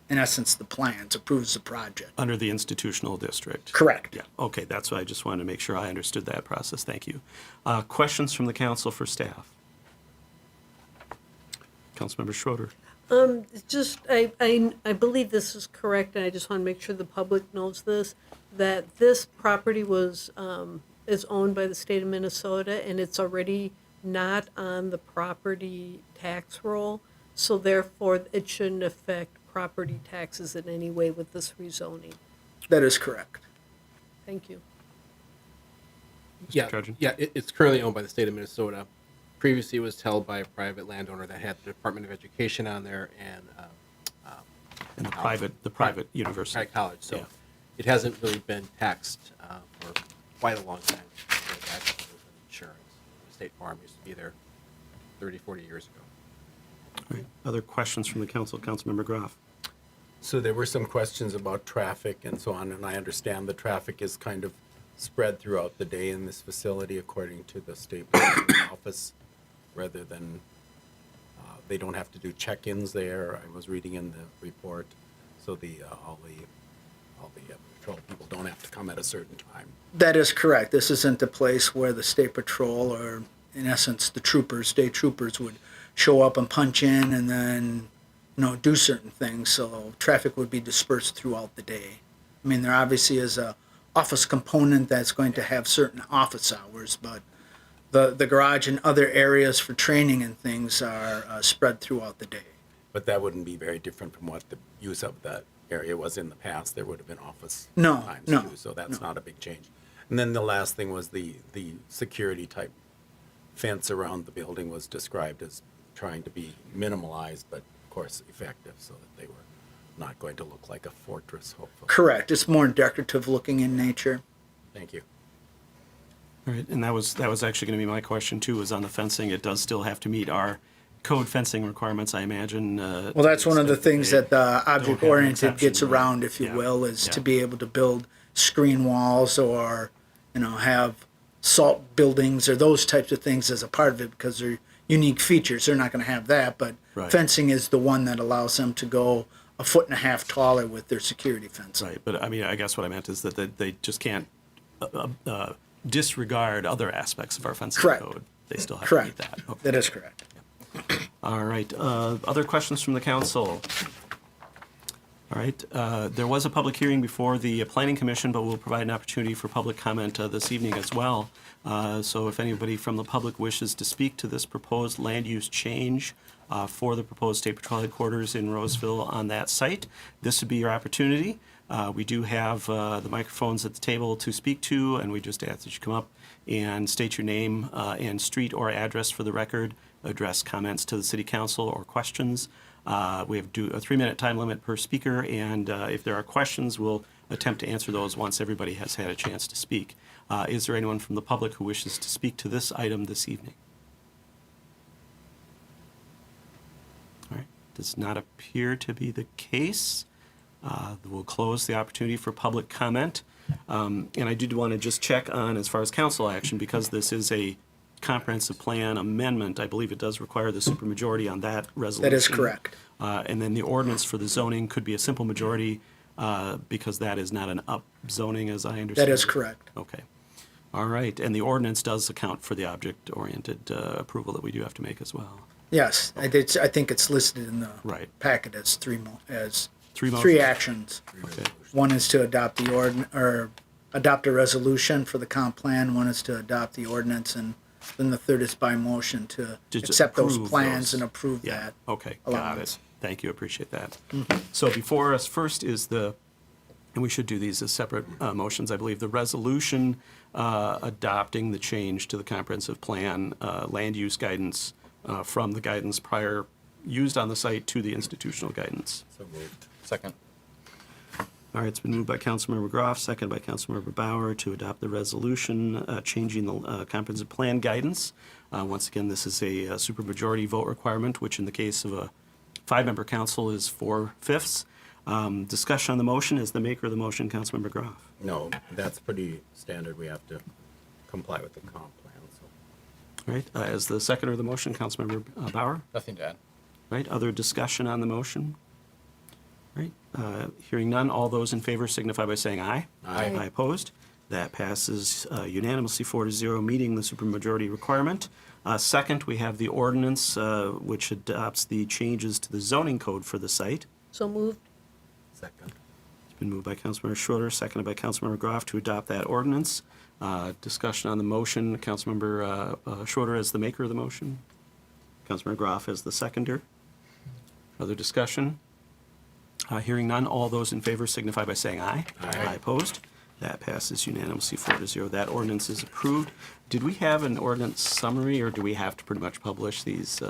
in essence, the plans, approves the project. Under the institutional district? Correct. Yeah, okay, that's why I just wanted to make sure I understood that process. Thank you. Questions from the council for staff? Councilmember Schroeder. Just, I believe this is correct, and I just want to make sure the public knows this, that this property was, is owned by the state of Minnesota, and it's already not on the property tax roll, so therefore it shouldn't affect property taxes in any way with this rezoning. That is correct. Thank you. Yeah, Trudgeon? yeah, it's currently owned by the state of Minnesota. Previously, it was held by a private landowner that had the Department of Education on there and And the private university. private college. So Yeah. it hasn't really been taxed for quite a long time. It actually was an insurance. The State Farm used to be there 30, 40 years ago. All right. Other questions from the council? Councilmember Groff. So there were some questions about traffic and so on, and I understand the traffic is kind of spread throughout the day in this facility according to the state Planning office, rather than, they don't have to do check-ins there. I was reading in the report, so all the patrol people don't have to come at a certain time. That is correct. This isn't a place where the state patrol or, in essence, the troopers, state troopers would show up and punch in and then, do certain things. So traffic would be dispersed throughout the day. I mean, there obviously is a office component that's going to have certain office hours, but the garage and other areas for training and things are spread throughout the day. But that wouldn't be very different from what the use of that area was in the past. There would have been office No, times no, too, so that's no. not a big change. And then the last thing was the security type fence around the building was described as trying to be minimalized, but of course effective, so that they were not going to look like a fortress, hopefully. Correct. It's more decorative looking in nature. Thank you. All right, and that was actually going to be my question too, was on the fencing. It does still have to meet our code fencing requirements, I imagine. Well, that's one of the things that the object-oriented gets exception, right? around, if you Yeah, will, is yeah. to be able to build screen walls or, have salt buildings or those types of things as a part of it because they're unique features. They're not going to have that, but Right. fencing is the one that allows them to go 1.5 feet taller with their security fencing. Right, but I mean, I guess what I meant is that they just can't disregard other aspects of our fencing Correct. code. They still have to meet Correct. that. Okay. That is correct. All right, other questions from the council? All right, there was a public hearing before the Planning Commission, but we'll provide an opportunity for public comment this evening as well. So if anybody from the public wishes to speak to this proposed land use change for the proposed State Patrol headquarters in Roseville on that site, this would be your opportunity. We do have the microphones at the table to speak to, and we just ask that you come up and state your name and street or address for the record, address comments to the city council or questions. We have a 3-minute time limit per speaker, and if there are questions, we'll attempt to answer those once everybody has had a chance to speak. Is there anyone from the public who wishes to speak to this item this evening? All right, does not appear to be the case. We'll close the opportunity for public comment. And I did want to just check on, as far as council action, because this is a comprehensive plan amendment, I believe it does require the supermajority on that resolution. That is correct. And then the ordinance for the zoning could be a simple majority because that is not an upzoning, as I understand. That is it. correct. Okay. All right. And the ordinance does account for the object-oriented approval that we do have to make as well. Yes, I think it's listed in the Right. packet as Three three motions? actions. Okay. One is to adopt the adopt a resolution for the comp plan. One is to adopt the ordinance, and then the third is by motion to Just accept those approve plans those. and approve Yeah, that. okay, along got with- it. Thank you, appreciate that. So before us first is and we should do these as separate motions, I believe, the resolution adopting the change to the comprehensive plan land use guidance from the guidance prior used on the site to the institutional guidance. So moved. Second. All right, it's been moved by Councilmember Groff, seconded by Councilmember Bauer to adopt the resolution changing the comprehensive plan guidance. Once again, this is a supermajority vote requirement, which in the case of a 5-member council is 4/5. Discussion on the motion. Is the maker of the motion Councilmember Groff? No, that's pretty standard. We have to comply with the comp plan, so. All right, as the seconder of the motion, Councilmember Bauer? Nothing to add. Right, other discussion on the motion? Right, hearing none, all those in favor signify by saying aye. Aye. Aye opposed. That passes unanimously 4-0, meeting the supermajority requirement. Second, we have the ordinance which adopts the changes to the zoning code for the site. So moved. Second. It's been moved by Councilmember Schroeder, seconded by Councilmember Groff to adopt that ordinance. Discussion on the motion, Councilmember Schroeder as the maker of the motion. Councilmember Groff as the seconder. Other discussion? Hearing none, all those in favor signify by saying aye. Aye. Opposed. That passes unanimously 4-0. That ordinance is approved. Did we have an ordinance summary, or do we have to pretty much publish these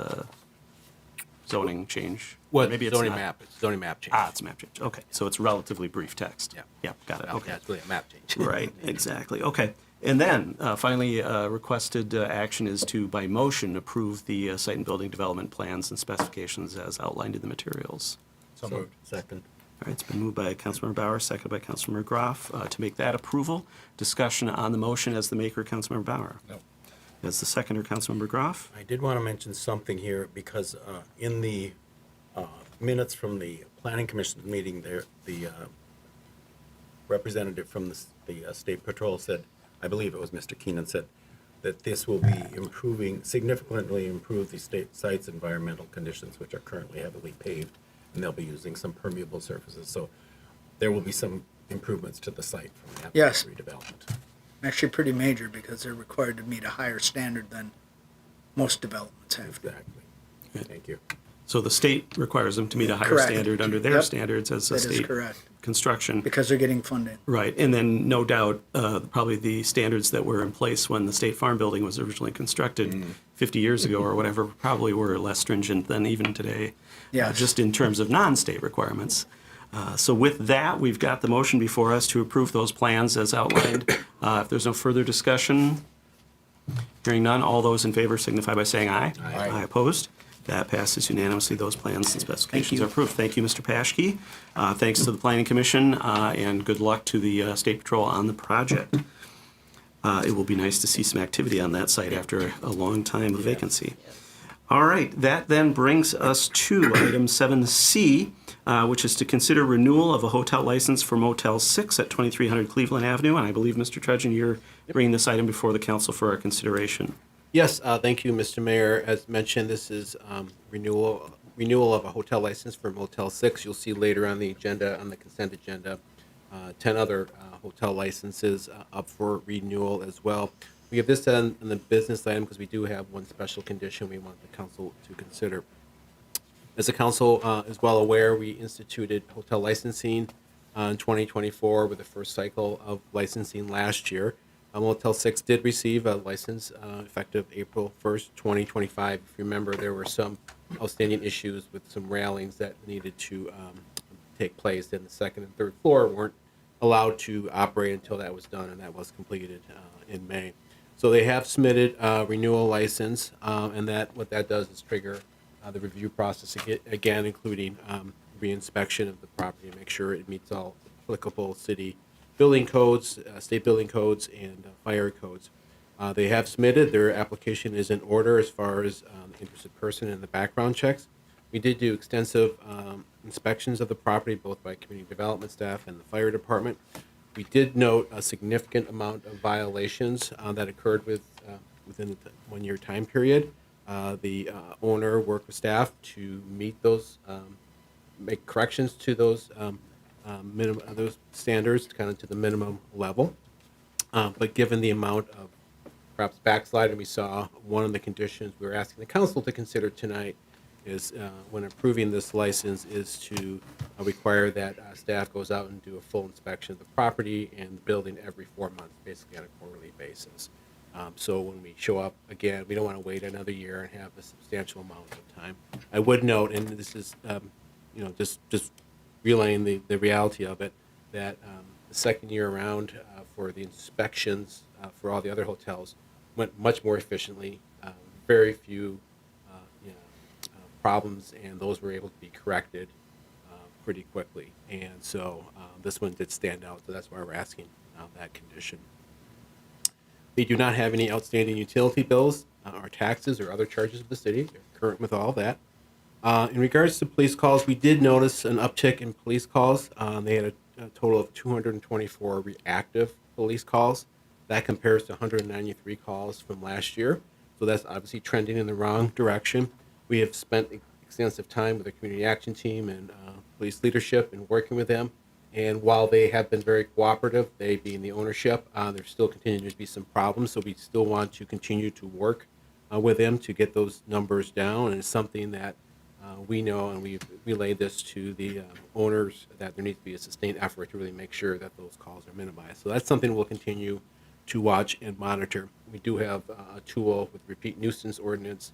zoning change? What, Maybe it's zoning not. map, it's zoning map change. It's a map change. Okay, so it's relatively brief text. Yeah. Yep, got it. Well, Okay. Yeah, it's really a map change. Right, exactly. Okay. And then finally, requested action is to, by motion, approve the site and building development plans and specifications as outlined in the materials. So moved. Second. All right, it's been moved by Councilmember Bauer, seconded by Councilmember Groff to make that approval. Discussion on the motion as the maker, Councilmember Bauer. No. As the seconder, Councilmember Groff. I did want to mention something here because in the minutes from the Planning Commission meeting there, the representative from the State Patrol said, I believe it was Mr. Keenan, said that this will be significantly improve the site's environmental conditions, which are currently heavily paved, and they'll be using some permeable surfaces. So there will be some improvements to the site from that Yes. redevelopment. Actually, pretty major because they're required to meet a higher standard than most developments have. Exactly. Thank you. So the state requires them to meet a higher Correct. standard under their Yep. standards as a That is state correct. construction. Because they're getting funded. Right, and then no doubt, probably the standards that were in place when the State Farm Building was originally constructed 50 years ago or whatever, probably were less stringent than even today. Yes. Just in terms of non-state requirements. So with that, we've got the motion before us to approve those plans as outlined. If there's no further discussion, hearing none, all those in favor signify by saying aye. Aye. Opposed? That passes unanimously. Those plans and specifications are approved. Thank you, Mr. Paschke. Thanks to the Planning Commission, and good luck to the State Patrol on the project. It will be nice to see some activity on that site after a long time of vacancy. All right, that then brings us to item 7C, which is to consider renewal of a hotel license for Motel 6 at 2300 Cleveland Avenue. And I believe, Mr. Trudgeon, you're bringing this item before the council for our consideration. Yes, thank you, Mr. Mayor. As mentioned, this is renewal of a hotel license for Motel 6. You'll see later on the agenda, on the consent agenda, 10 other hotel licenses up for renewal as well. We have this on the business item because we do have one special condition we want the council to consider. As the council is well aware, we instituted hotel licensing in 2024 with the first cycle of licensing last year. Motel 6 did receive a license effective April 1st, 2025. If you remember, there were some outstanding issues with some railings that needed to take place, and the second and third floor weren't allowed to operate until that was done, and that was completed in May. So they have submitted a renewal license, and that what that does is trigger the review process again, including reinspection of the property to make sure it meets all applicable city building codes, state building codes, and fire codes. They have submitted. Their application is in order as far as the interested person and the background checks. We did do extensive inspections of the property, both by community development staff and the fire department. We did note a significant amount of violations that occurred within the 1 year time period. The owner worked with staff to meet those, make corrections to those those standards, kind of to the minimum level. But given the amount of perhaps backsliding we saw, one of the conditions we were asking the council to consider tonight is when approving this license is to require that staff goes out and do a full inspection of the property and the building every 4 months, basically on a quarterly basis. So when we show up again, we don't want to wait another year and have a substantial amount of time. I would note, and this is, just relaying the reality of it, that the second year around for the inspections for all the other hotels went much more efficiently. Very few problems, and those were able to be corrected pretty quickly. And so this one did stand out, so that's why we're asking that condition. They do not have any outstanding utility bills or taxes or other charges of the city. They're current with all that. In regards to police calls, we did notice an uptick in police calls. They had a total of 224 reactive police calls. That compares to 193 calls from last year. So that's obviously trending in the wrong direction. We have spent extensive time with the community action team and police leadership and working with them. And while they have been very cooperative, they being the ownership, there's still continuing to be some problems. So we still want to continue to work with them to get those numbers down. And it's something that we know, and we've relayed this to the owners, that there needs to be a sustained effort to really make sure that those calls are minimized. So that's something we'll continue to watch and monitor. We do have a tool with repeat nuisance ordinance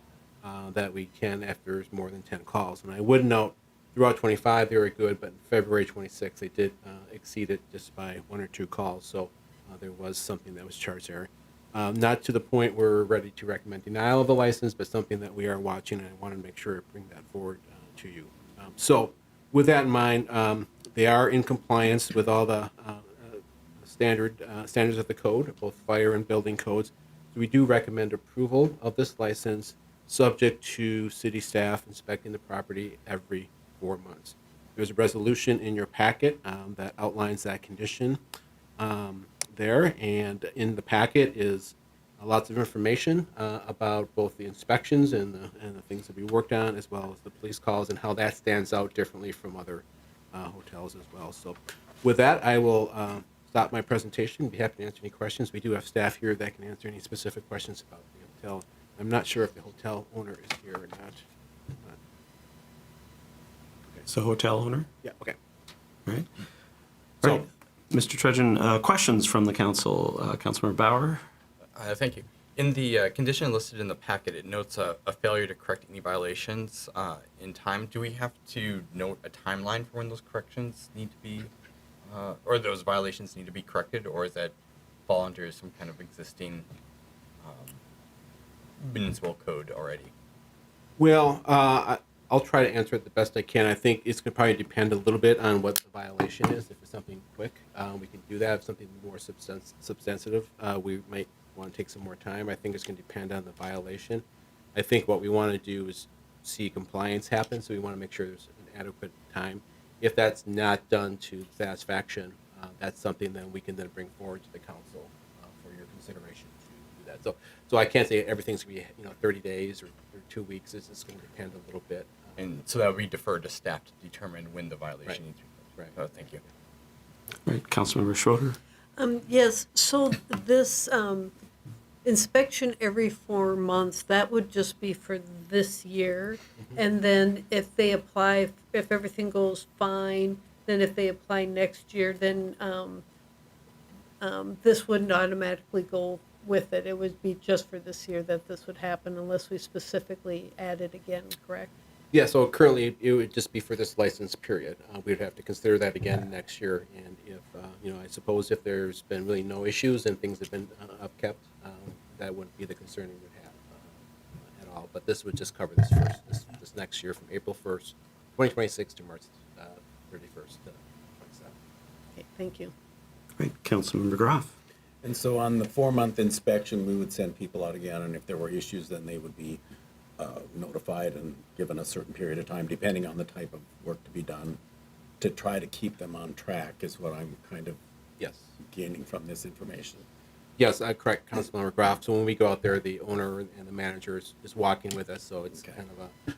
that we can after there's more than 10 calls. And I would note, throughout 25, they were good, but in February 26, they did exceed it just by 1 or 2 calls. So there was something that was charged there. Not to the point where we're ready to recommend denial of the license, but something that we are watching, and I want to make sure to bring that forward to you. So with that in mind, they are in compliance with all the standards of the code, both fire and building codes. So we do recommend approval of this license, subject to city staff inspecting the property every 4 months. There's a resolution in your packet that outlines that condition there, and in the packet is lots of information about both the inspections and the things that we worked on, as well as the police calls and how that stands out differently from other hotels as well. So with that, I will stop my presentation. Be happy to answer any questions. We do have staff here that can answer any specific questions about the hotel. I'm not sure if the hotel owner is here or not. So hotel owner? Yeah, okay. All right. So- All right. Mr. Trudgeon, questions from the council? Councilmember Bauer? Thank you. In the condition listed in the packet, it notes a failure to correct any violations in time. Do we have to note a timeline for when those corrections need to be, or those violations need to be corrected, or is that fall under some kind of existing municipal code already? Well, I'll try to answer it the best I can. I think it's going to probably depend a little bit on what the violation is. If it's something quick, we can do that. If something more substantive, we might want to take some more time. I think it's going to depend on the violation. I think what we want to do is see compliance happen, so we want to make sure there's an adequate time. If that's not done to satisfaction, that's something then we can then bring forward to the council for your consideration to do that. So I can't say everything's going to be 30 days or 2 weeks. It's going to depend a little bit. And so that would be deferred to staff to determine when the violation Right. needs to be corrected. Right. Oh, thank you. All right. Councilmember Schroeder? Yes, so this inspection every 4 months, that would just be for this year. And then if they apply, if everything goes fine, then if they apply next year, then this wouldn't automatically go with it. It would be just for this year that this would happen unless we specifically add it again, correct? Yeah, so currently it would just be for this license period. We'd have to consider that again next year. And if, I suppose if there's been really no issues and things have been upkept, that wouldn't be the concern we would have at all. But this would just cover this this next year from April 1st, 2026 to March 31st, 27. Okay, thank you. Great. Councilmember Groff. And so on the 4-month inspection, we would send people out again, and if there were issues, then they would be notified and given a certain period of time, depending on the type of work to be done, to try to keep them on track is what I'm kind of Yes. gaining from this information. Yes, correct, Councilmember Graff. So when we go out there, the owner and the manager is walking with us, so it's Okay. kind of a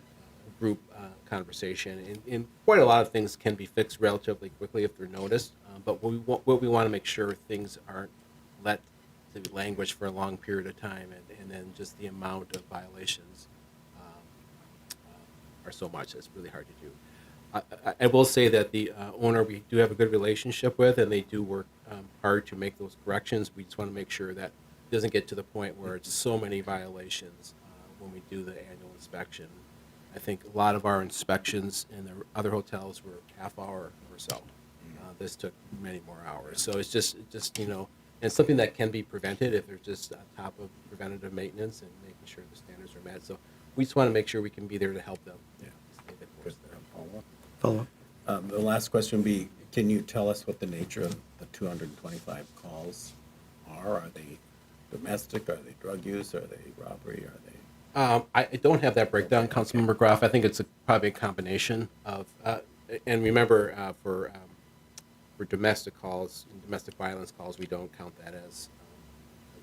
group conversation. And quite a lot of things can be fixed relatively quickly if they're noticed. But what we want to make sure things aren't let to languish for a long period of time, and then just the amount of violations are so much it's really hard to do. I will say that the owner we do have a good relationship with, and they do work hard to make those corrections. We just want to make sure that it doesn't get to the point where it's so many violations when we do the annual inspection. I think a lot of our inspections in the other hotels were half hour or so. This took many more hours. So it's just and something that can be prevented if there's just on top of preventative maintenance and making sure the standards are met. So we just want to make sure we can be there to help them. Yeah. Stay the course there. Follow up. The last question would be, can you tell us what the nature of the 225 calls are? Are they domestic? Are they drug use? Are they robbery? Are they? I don't have that breakdown, Councilmember Graff. I think it's probably a combination of, and remember, for domestic calls, and domestic violence calls, we don't count that as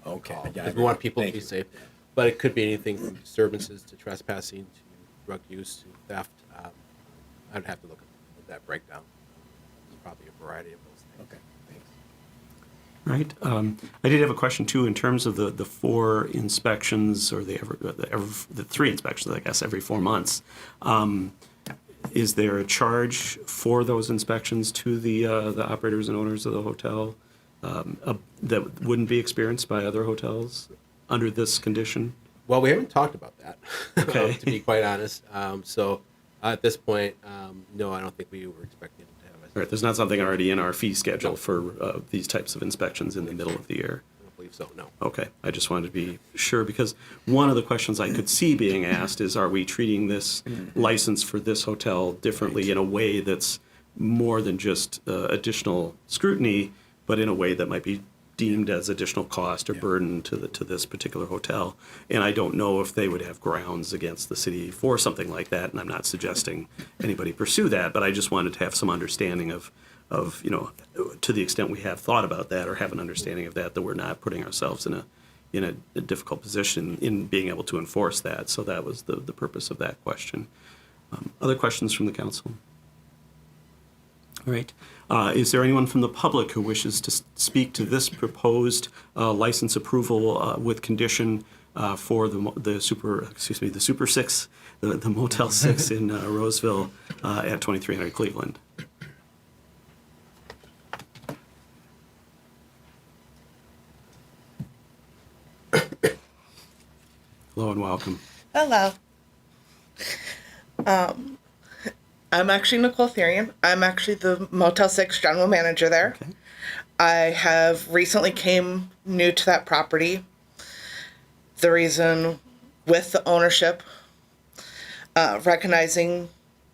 Okay. call, Yeah, I because we agree. want people to Thank be you. safe. But it could be anything from disturbances to trespassing to drug use to theft. I'd have to look at that breakdown. There's probably a variety of those things. Okay, thanks. Right. I did have a question too in terms of the 4 inspections or the 3 inspections, I guess, every 4 months. Is there a charge for those inspections to the operators and owners of the hotel that wouldn't be experienced by other hotels under this condition? Well, we haven't talked about that, Okay. to be quite honest. So at this point, no, I don't think we were expecting to have All right, there's not something already in our fee schedule for these types of inspections in the middle of the year. I don't believe so, no. Okay, I just wanted to be sure because one of the questions I could see being asked is, are we treating this license for this hotel differently in a way that's more than just additional scrutiny, but in a way that might be deemed as additional cost or burden to this particular hotel? And I don't know if they would have grounds against the city for something like that, and I'm not suggesting anybody pursue that, but I just wanted to have some understanding of to the extent we have thought about that or have an understanding of that we're not putting ourselves in a difficult position in being able to enforce that. So that was the purpose of that question. Other questions from the council? All right. Is there anyone from the public who wishes to speak to this proposed license approval with condition for the Super 6, the Motel 6 in Roseville at 2300 Cleveland? Hello and welcome. Hello. I'm actually Nicole Therian. I'm actually the Motel 6 general manager there. Okay. I have recently came new to that property. The reason with the ownership, recognizing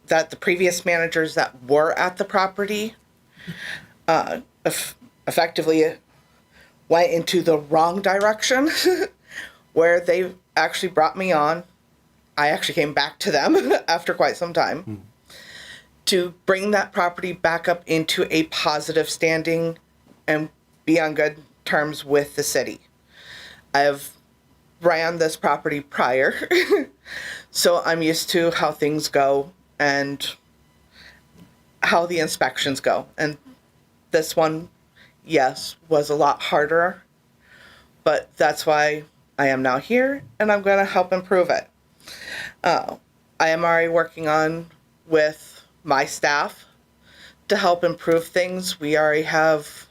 that the previous managers that were at the property effectively went into the wrong direction where they actually brought me on. I actually came back to them after quite some time to bring that property back up into a positive standing and be on good terms with the city. I've ran this property prior, so I'm used to how things go and how the inspections go. And this one, yes, was a lot harder, but that's why I am now here, and I'm going to help improve it. I am already working on with my staff to help improve things. We already have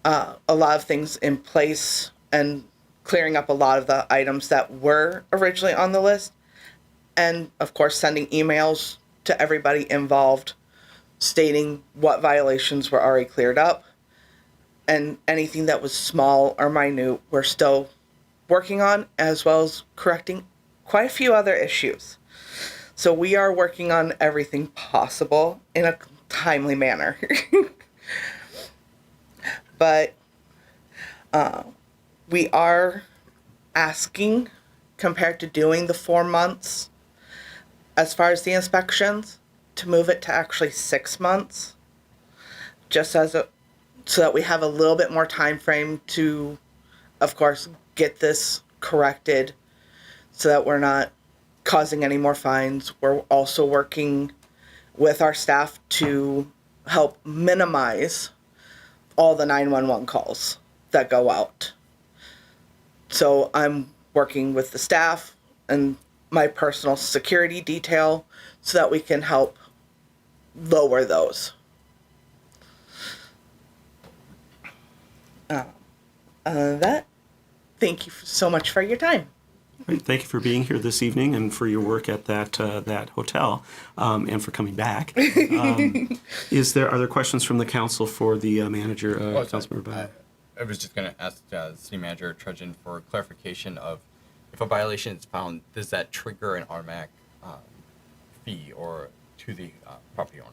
a lot of things in place and clearing up a lot of the items that were originally on the list. And of course, sending emails to everybody involved stating what violations were already cleared up. And anything that was small or minute, we're still working on, as well as correcting quite a few other issues. So we are working on everything possible in a timely manner. But we are asking, compared to doing the 4 months, as far as the inspections, to move it to actually 6 months, just as a, so that we have a little bit more time frame to, of course, get this corrected, so that we're not causing any more fines. We're also working with our staff to help minimize all the 911 calls that go out. So I'm working with the staff and my personal security detail so that we can help lower those. That, thank you so much for your time. Great. Thank you for being here this evening and for your work at that hotel, and for coming back. Are there questions from the council for the manager, Councilmember Bauer? I was just going to ask City Manager Trudgeon for clarification of if a violation is found, does that trigger an automatic fee or to the property owner?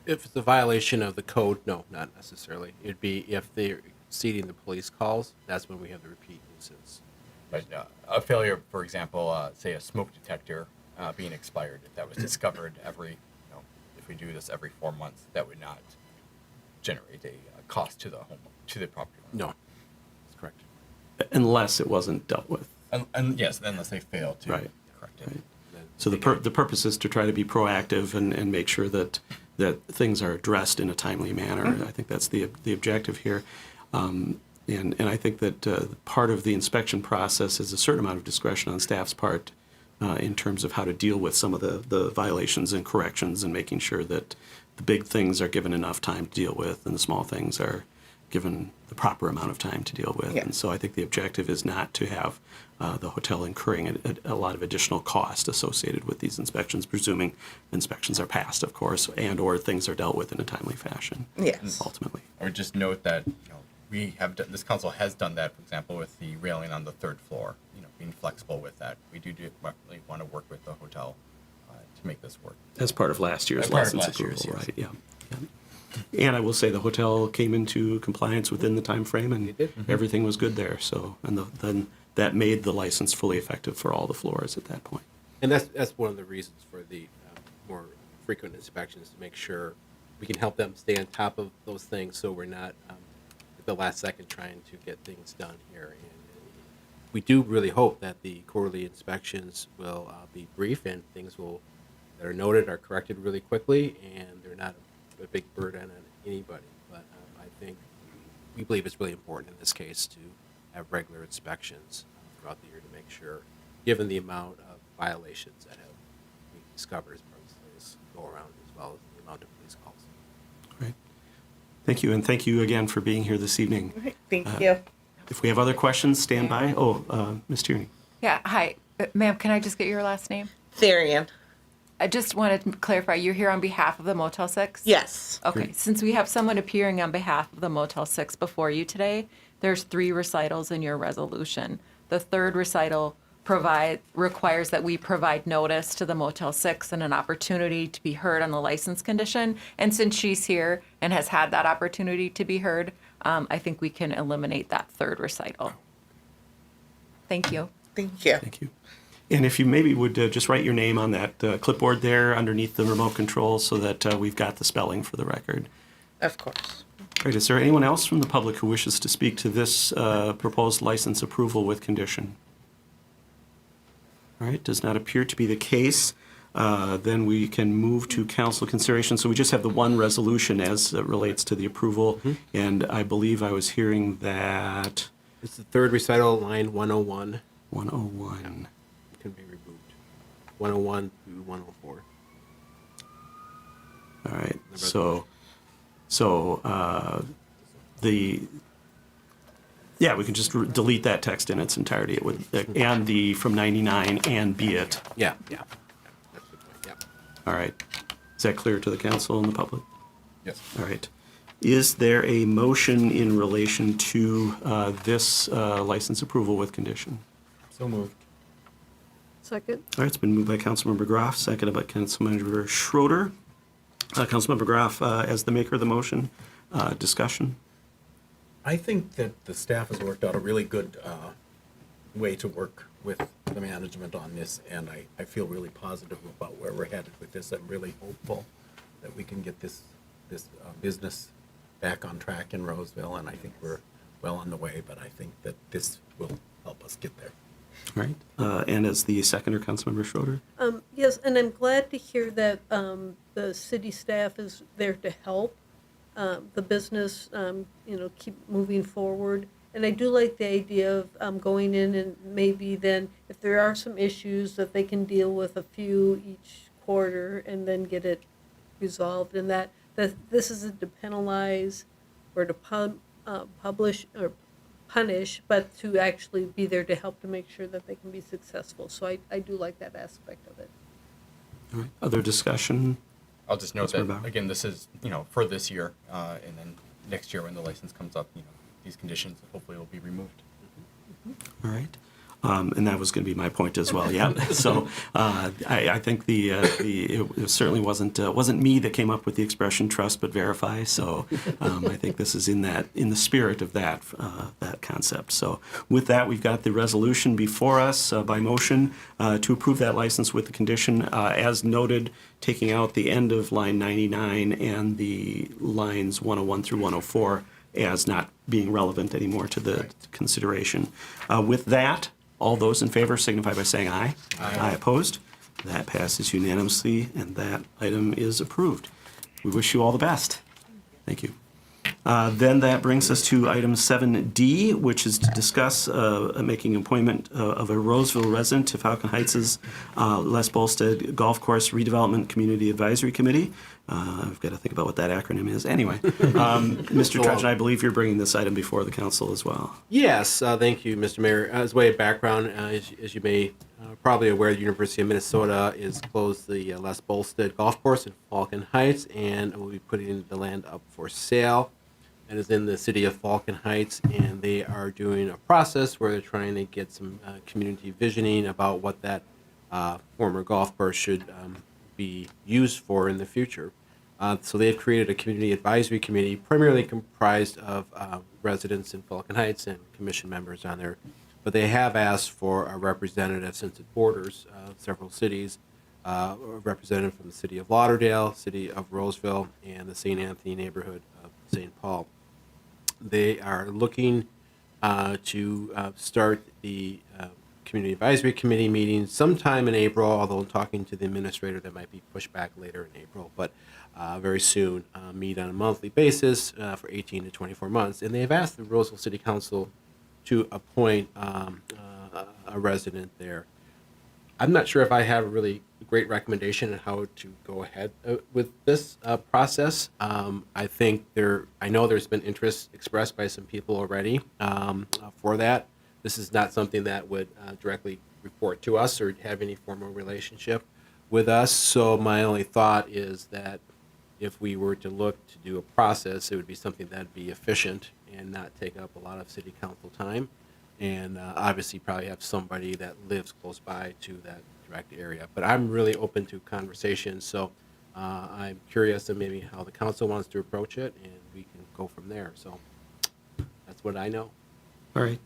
If it's a violation of the code, no, not necessarily. It'd be if they're exceeding the police calls, that's when we have the repeat nuisance. But a failure, for example, say a smoke detector being expired, if that was discovered if we do this every 4 months, that would not generate a cost to the property owner. No, that's correct. Unless it wasn't dealt with. And yes, unless they fail to Right. correct it. Right. So the purpose is to try to be proactive and make sure that things are addressed in a timely manner. I think that's the objective here. And I think that part of the inspection process is a certain amount of discretion on staff's part in terms of how to deal with some of the violations and corrections, and making sure that the big things are given enough time to deal with and the small things are given the proper amount of time to deal with. Yeah. And so I think the objective is not to have the hotel incurring a lot of additional cost associated with these inspections, presuming inspections are passed, of course, and or things are dealt with in a timely fashion. Yes. Ultimately. I would just note that we have this council has done that, for example, with the railing on the 3rd floor. Being flexible with that. We do really want to work with the hotel to make this work. As part of last year's As part of license last year's, approval, yes. right? Yeah. And I will say the hotel came into compliance within the time frame, and everything was good there. So, and then that made the license fully effective for all the floors at that point. And that's one of the reasons for the more frequent inspections, to make sure we can help them stay on top of those things, so we're not at the last second trying to get things done here. And we do really hope that the quarterly inspections will be brief, and things that are noted are corrected really quickly, and they're not a big burden on anybody. But I think we believe it's really important in this case to have regular inspections throughout the year to make sure, given the amount of violations that have been discovered as part of this go around, as well as the amount of police calls. Great. Thank you, and thank you again for being here this evening. Thank you. If we have other questions, stand by. Ms. Tierney. Yeah, hi. Ma'am, can I just get your last name? Therian. I just wanted to clarify, you're here on behalf of the Motel 6? Yes. Okay, since we have someone appearing on behalf of the Motel 6 before you today, there's 3 recitals in your resolution. The 3rd recital requires that we provide notice to the Motel 6 and an opportunity to be heard on the license condition. And since she's here and has had that opportunity to be heard, I think we can eliminate that 3rd recital. Thank you. Thank you. Thank you. And if you maybe would just write your name on that clipboard there underneath the remote control, so that we've got the spelling for the record. Of course. Great. Is there anyone else from the public who wishes to speak to this proposed license approval with condition? All right, does not appear to be the case. Then we can move to council consideration. So we just have the one resolution as it relates to the approval. And I believe I was hearing that It's the 3rd recital, line 101. 101. Can be removed. 101 through 104. All right, so yeah, we can just delete that text in its entirety. It would, and the from 99 and be it. Yeah, yeah. That's the point, yeah. All right. Is that clear to the council and the public? Yes. All right. Is there a motion in relation to this license approval with condition? So moved. Second? All right, it's been moved by Councilmember Graff, seconded by Councilmember Schroeder. Councilmember Graff, as the maker of the motion, discussion? I think that the staff has worked out a really good way to work with the management on this, and I feel really positive about where we're headed with this. I'm really hopeful that we can get this business back on track in Roseville, and I think we're well on the way, but I think that this will help us get there. All right. And as the seconder, Councilmember Schroeder? Yes, and I'm glad to hear that the city staff is there to help the business, keep moving forward. And I do like the idea of going in and maybe then, if there are some issues, that they can deal with a few each quarter and then get it resolved. And that this isn't to penalize or to publish or punish, but to actually be there to help to make sure that they can be successful. So I do like that aspect of it. All right. Other discussion? I'll just note Councilmember that, Bauer. again, this is, for this year, and then next year when the license comes up, these conditions hopefully will be removed. All right. And that was going to be my point as well. Yeah. So I think it certainly wasn't me that came up with the expression trust but verify. So I think this is in the spirit of that concept. So with that, we've got the resolution before us by motion to approve that license with the condition as noted, taking out the end of line 99 and the lines 101 through 104 as not being relevant anymore to the consideration. With that, all those in favor signify by saying aye. Aye. Opposed? That passes unanimously, and that item is approved. We wish you all the best. Thank you. Then that brings us to item 7D, which is to discuss making an appointment of a Roseville resident to Falcon Heights' Les Bolstead Golf Course Redevelopment Community Advisory Committee. I've got to think about what that acronym is. Anyway, Mr. Trudgeon, I believe you're bringing this item before the council as well. Yes, thank you, Mr. Mayor. As way of background, as you may probably aware, the University of Minnesota is closed the Les Bolstead Golf Course in Falcon Heights, and will be putting the land up for sale. It is in the city of Falcon Heights, and they are doing a process where they're trying to get some community visioning about what that former golf course should be used for in the future. So they've created a community advisory committee, primarily comprised of residents in Falcon Heights and commission members on there. But they have asked for a representative, since it borders several cities, a representative from the city of Lauderdale, city of Roseville, and the St. Anthony neighborhood of St. Paul. They are looking to start the Community Advisory Committee meeting sometime in April, although talking to the administrator, that might be pushed back later in April, but very soon, meet on a monthly basis for 18 to 24 months. And they've asked the Roseville City Council to appoint a resident there. I'm not sure if I have a really great recommendation on how to go ahead with this process. I know there's been interest expressed by some people already for that. This is not something that would directly report to us or have any formal relationship with us. So my only thought is that if we were to look to do a process, it would be something that'd be efficient and not take up a lot of city council time. And obviously probably have somebody that lives close by to that direct area. But I'm really open to conversation, so I'm curious of maybe how the council wants to approach it, and we can go from there. So that's what I know. All right.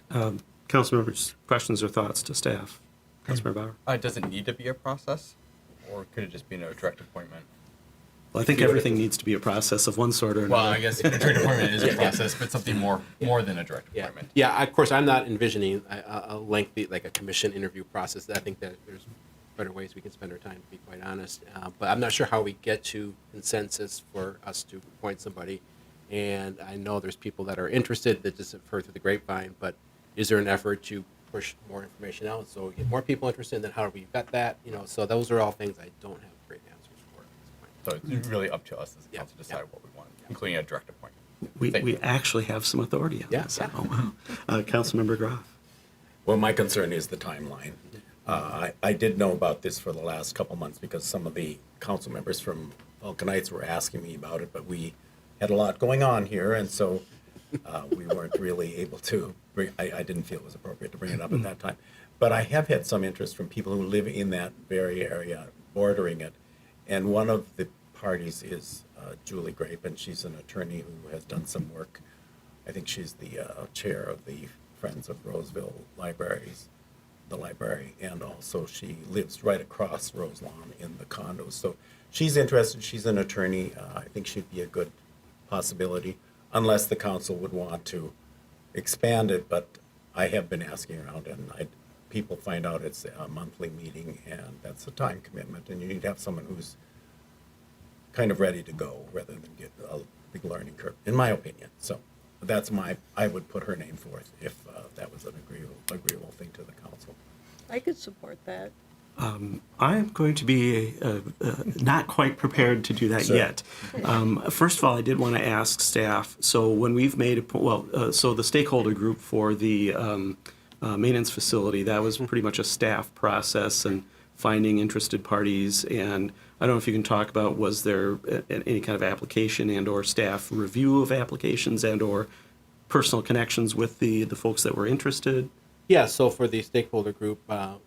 Council members, questions or thoughts to staff? Councilmember Bauer? Does it need to be a process, or could it just be a direct appointment? Well, I think everything needs to be a process of one sort or another. Well, I guess a direct appointment is a process, but something more than a direct appointment. Yeah, of course, I'm not envisioning a lengthy, like a commission interview process. I think that there's better ways we can spend our time, to be quite honest. But I'm not sure how we get to consensus for us to appoint somebody. And I know there's people that are interested that just have heard through the grapevine, but is there an effort to push more information out so we get more people interested? And then how do we vet that? So those are all things I don't have great answers for at this point. So it's really up to us as a council to decide what we want, including a direct appointment. We, Thank we you. actually have some authority on Yeah, this. yeah. Oh, wow. Councilmember Groff. Well, my concern is the timeline. I did know about this for the last couple months because some of the council members from Falcon Heights were asking me about it, but we had a lot going on here, and so we weren't really able to bring, I didn't feel it was appropriate to bring it up at that time. But I have had some interest from people who live in that very area bordering it. And one of the parties is Julie Grape, and she's an attorney who has done some work. I think she's the chair of the Friends of Roseville Libraries, the library, and also she lives right across Roselawn in the condos. So she's interested. She's an attorney. I think she'd be a good possibility, unless the council would want to expand it. But I have been asking around, and people find out it's a monthly meeting, and that's a time commitment, and you need to have someone who's kind of ready to go rather than get a big learning curve, in my opinion. So that's I would put her name forth if that was an agreeable thing to the council. I could support that. I'm going to be not quite prepared to do that Sure. yet. First of all, I did want to ask staff, so when we've made, so the stakeholder group for the maintenance facility, that was pretty much a staff process and finding interested parties. And I don't know if you can talk about, was there any kind of application and or staff review of applications and or personal connections with the folks that were interested? Yeah, so for the stakeholder group, the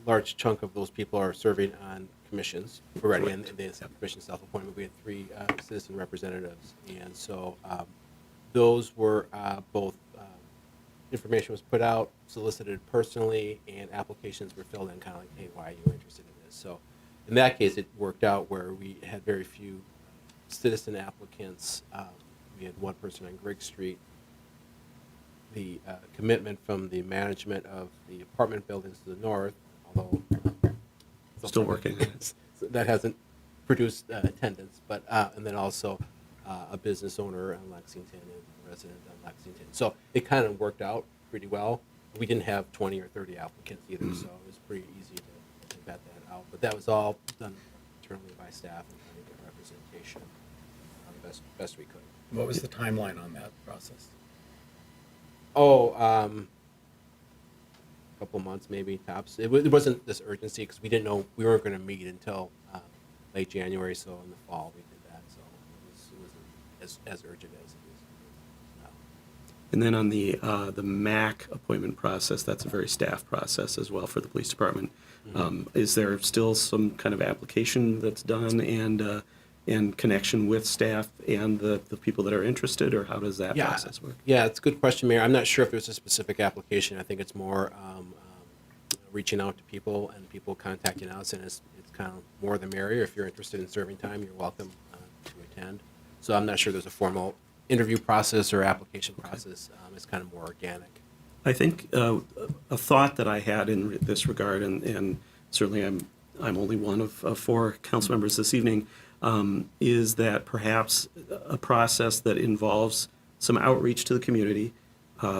large chunk of those people are serving on commissions already, and they have commission self-appointment. We had 3 citizen representatives, and so those were both information was put out, solicited personally, and applications were filled in, kind of like, hey, why are you interested in this? So in that case, it worked out where we had very few citizen applicants. We had 1 person on Grigg Street. The commitment from the management of the apartment buildings to the north, although Still working. so that hasn't produced attendance, but and then also a business owner on Lexington and a resident on Lexington. So it kind of worked out pretty well. We didn't have 20 or 30 applicants either, so it was pretty easy to vet that out. But that was all done internally by staff and trying to get representation best we could. What was the timeline on that process? A couple months maybe tops. It wasn't this urgency because we didn't know we weren't going to meet until late January. So in the fall we did that. So it wasn't as urgent as it is now. And then on the MAC appointment process, that's a very staff process as well for the police department. Is there still some kind of application that's done and connection with staff and the people that are interested, or how does that process work? Yeah, it's a good question, Mayor. I'm not sure if there's a specific application. I think it's more reaching out to people and people contacting us, and it's kind of more the merrier. If you're interested in serving time, you're welcome to attend. So I'm not sure there's a formal interview process or application process. It's kind of more organic. I think a thought that I had in this regard, and certainly I'm only one of 4 council members this evening, is that perhaps a process that involves some outreach to the community,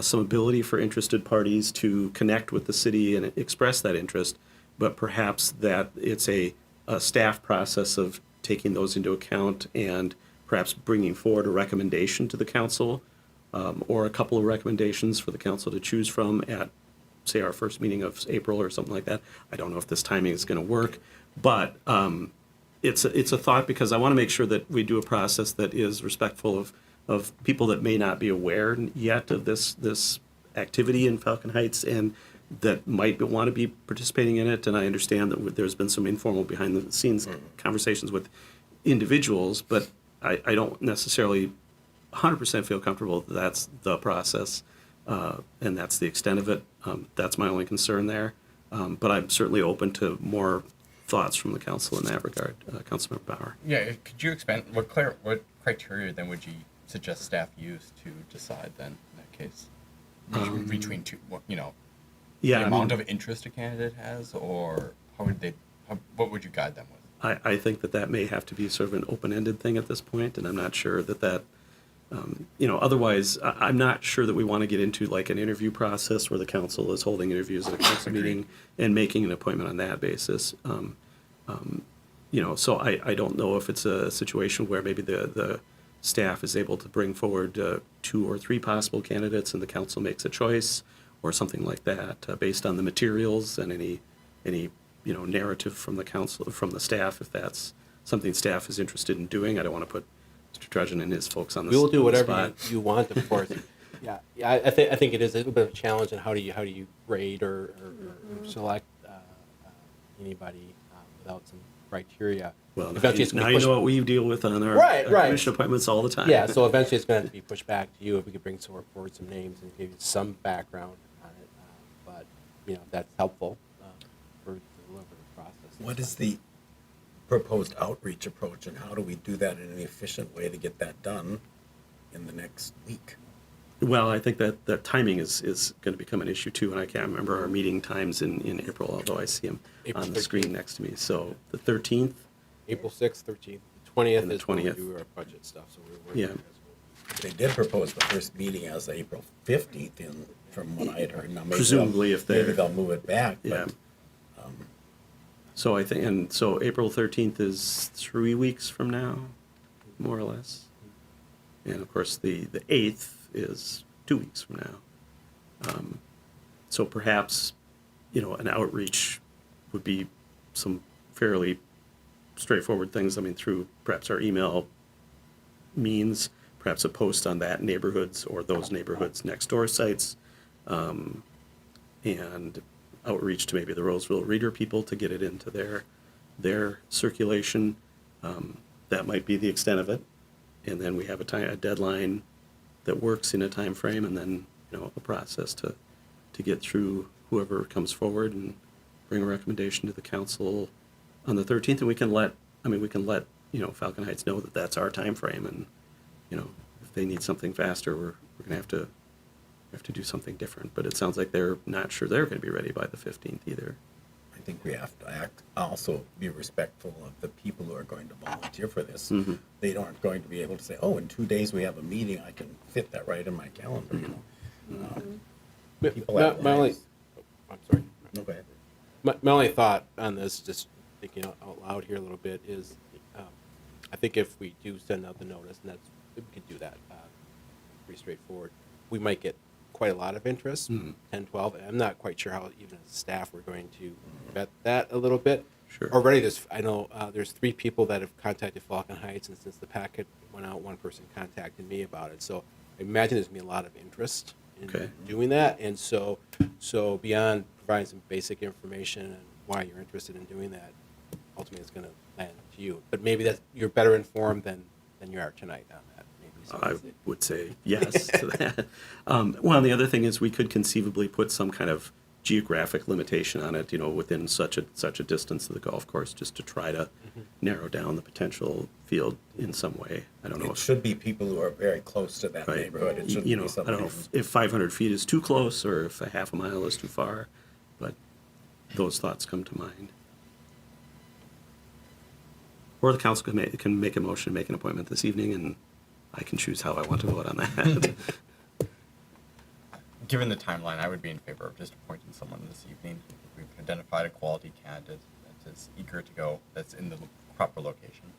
some ability for interested parties to connect with the city and express that interest, but perhaps that it's a staff process of taking those into account and perhaps bringing forward a recommendation to the council, or a couple of recommendations for the council to choose from at, say, our first meeting of April or something like that. I don't know if this timing is going to work, but it's a thought, because I want to make sure that we do a process that is respectful of people that may not be aware yet of this activity in Falcon Heights and that might want to be participating in it. And I understand that there's been some informal behind the scenes conversations with individuals, but I don't necessarily 100% feel comfortable that that's the process and that's the extent of it. That's my only concern there. But I'm certainly open to more thoughts from the council in that regard. Councilmember Bauer. Yeah, could you expand, what criteria then would you suggest staff use to decide then in that case? Between two, Yeah, the amount of interest a candidate has, or what would you guide them with? I think that may have to be sort of an open-ended thing at this point, and I'm not sure that otherwise, I'm not sure that we want to get into like an interview process where the council is holding interviews at a council meeting and making an appointment on that basis. So I don't know if it's a situation where maybe the staff is able to bring forward 2 or 3 possible candidates and the council makes a choice or something like that based on the materials and any narrative from the council, from the staff, if that's something staff is interested in doing. I don't want to put Mr. Trudgeon and his folks on the We will do on the whatever spot. you want, of course. Yeah, I think it is a little bit of a challenge in how do you grade or select anybody without some criteria. Well, Eventually it's gonna now be you pushed- know what we deal with on our, Right, our right. commission appointments all the time. Yeah, so eventually it's going to have to be pushed back to you if we could bring forward some names and give you some background on it. But that's helpful for the deliberative process. What is the proposed outreach approach, and how do we do that in an efficient way to get that done in the next week? Well, I think that timing is going to become an issue too, and I can't remember our meeting times in April, although I see them April on the 13th. screen next to me. So the 13th, April 6th, 13th, 20th And the is when we 20th. do our budget stuff. So we're working Yeah. as well. They did propose the first meeting as April 15th, from what I had heard. Now, maybe Presumably if maybe they're- they'll move it back. yeah. But So I think, and so April 13th is 3 weeks from now, more or less. And of course, the 8th is 2 weeks from now. So perhaps, an outreach would be some fairly straightforward things. I mean, through perhaps our email means, perhaps a post on that neighborhood's or those neighborhoods next door sites, and outreach to maybe the Roseville Reader people to get it into their circulation. That might be the extent of it. And then we have a deadline that works in a time frame, and then a process to get through whoever comes forward and bring a recommendation to the council on the 13th. And we can let Falcon Heights know that that's our time frame, and if they need something faster, we're gonna have to do something different. But it sounds like they're not sure they're going to be ready by the 15th either. I think we have to also be respectful of the people who are going to volunteer for this. Mhm. They aren't going to be able to say, "Oh, in 2 days we have a meeting. I can fit that right in my calendar." People have My only, lives. I'm sorry. No, go ahead. My only thought on this, just thinking out loud here a little bit, is I think if we do send out the notice, and we could do that pretty straightforward, we might get quite a lot of interest, 10, 12. And I'm not quite sure how, even as staff, we're going to vet that a little bit. Sure. Already, I know there's 3 people that have contacted Falcon Heights, and since the packet went out, 1 person contacted me about it. So I imagine there's going to be a lot of interest in Okay. doing that. And so beyond providing some basic information and why you're interested in doing that, ultimately it's going to land to you. But maybe you're better informed than you are tonight on that. Maybe. So I would say yes to that. Well, and the other thing is we could conceivably put some kind of geographic limitation on it, within such a distance of the golf course, just to try to narrow down the potential field in some way. I don't know It if, should be people who are very close to that right, neighborhood. It shouldn't I be don't somebody know who's if 500 feet is too close or if a half a mile is too far, but those thoughts come to mind. Or the council can make a motion to make an appointment this evening, and I can choose how I want to vote on that. Given the timeline, I would be in favor of just appointing someone this evening. We've identified a quality candidate that is eager to go, that's in the proper location.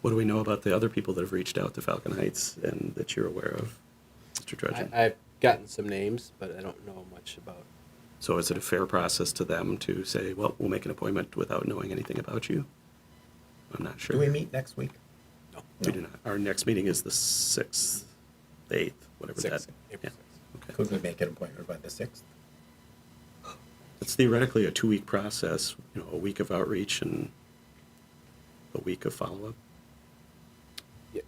What do we know about the other people that have reached out to Falcon Heights and that you're aware of, Mr. Trudgeon? I've gotten some names, but I don't know much about. So is it a fair process to them to say, well, we'll make an appointment without knowing anything about you? I'm not sure. Do we meet next week? No. We do not. Our next meeting is the 6th, the 8th, whatever that. April Yeah. 6th. Okay. Could we make an appointment by the 6th? It's theoretically a 2-week process, a week of outreach and a week of follow-up.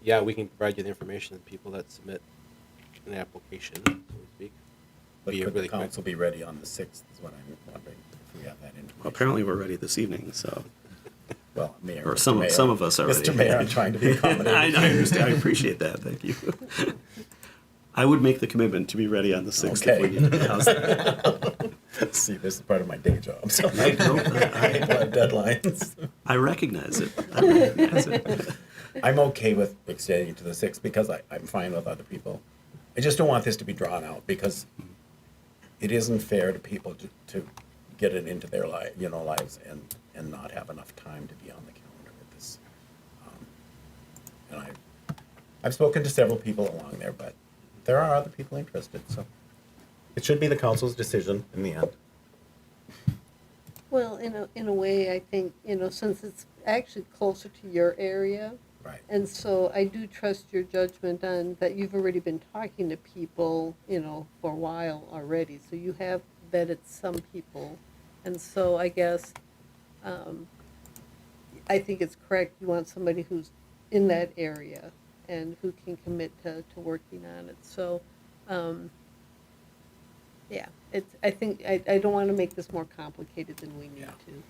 Yeah, we can provide you the information of people that submit an application, so to speak. But Be could really the quick. council be ready on the 6th is what I'm wondering, if we have that information. Well, apparently we're ready this evening, so. Well, Mayor. Or Mr. some Mayor. of us are ready. Mr. Mayor, I'm trying to be accommodating. I understand. I appreciate that. Thank you. I would make the commitment to be ready on the 6th if we Okay. need to. How's that? See, this is part of my day job, so I know. I have deadlines. I recognize it. I recognize it. I'm okay with extending it to the 6th because I'm fine with other people. I just don't want this to be drawn out because it isn't fair to people to get it into their lives and not have enough time to be on the calendar. And I've spoken to several people along there, but there are other people interested, so it should be the council's decision in the end. Well, in a way, I think, since it's actually closer to your area, Right. and so I do trust your judgment on that you've already been talking to people, for a while already. So you have vetted some people. And so I guess, I think it's correct. You want somebody who's in that area and who can commit to working on it. So, yeah, I think, I don't want to make this more complicated than we need Yeah. to.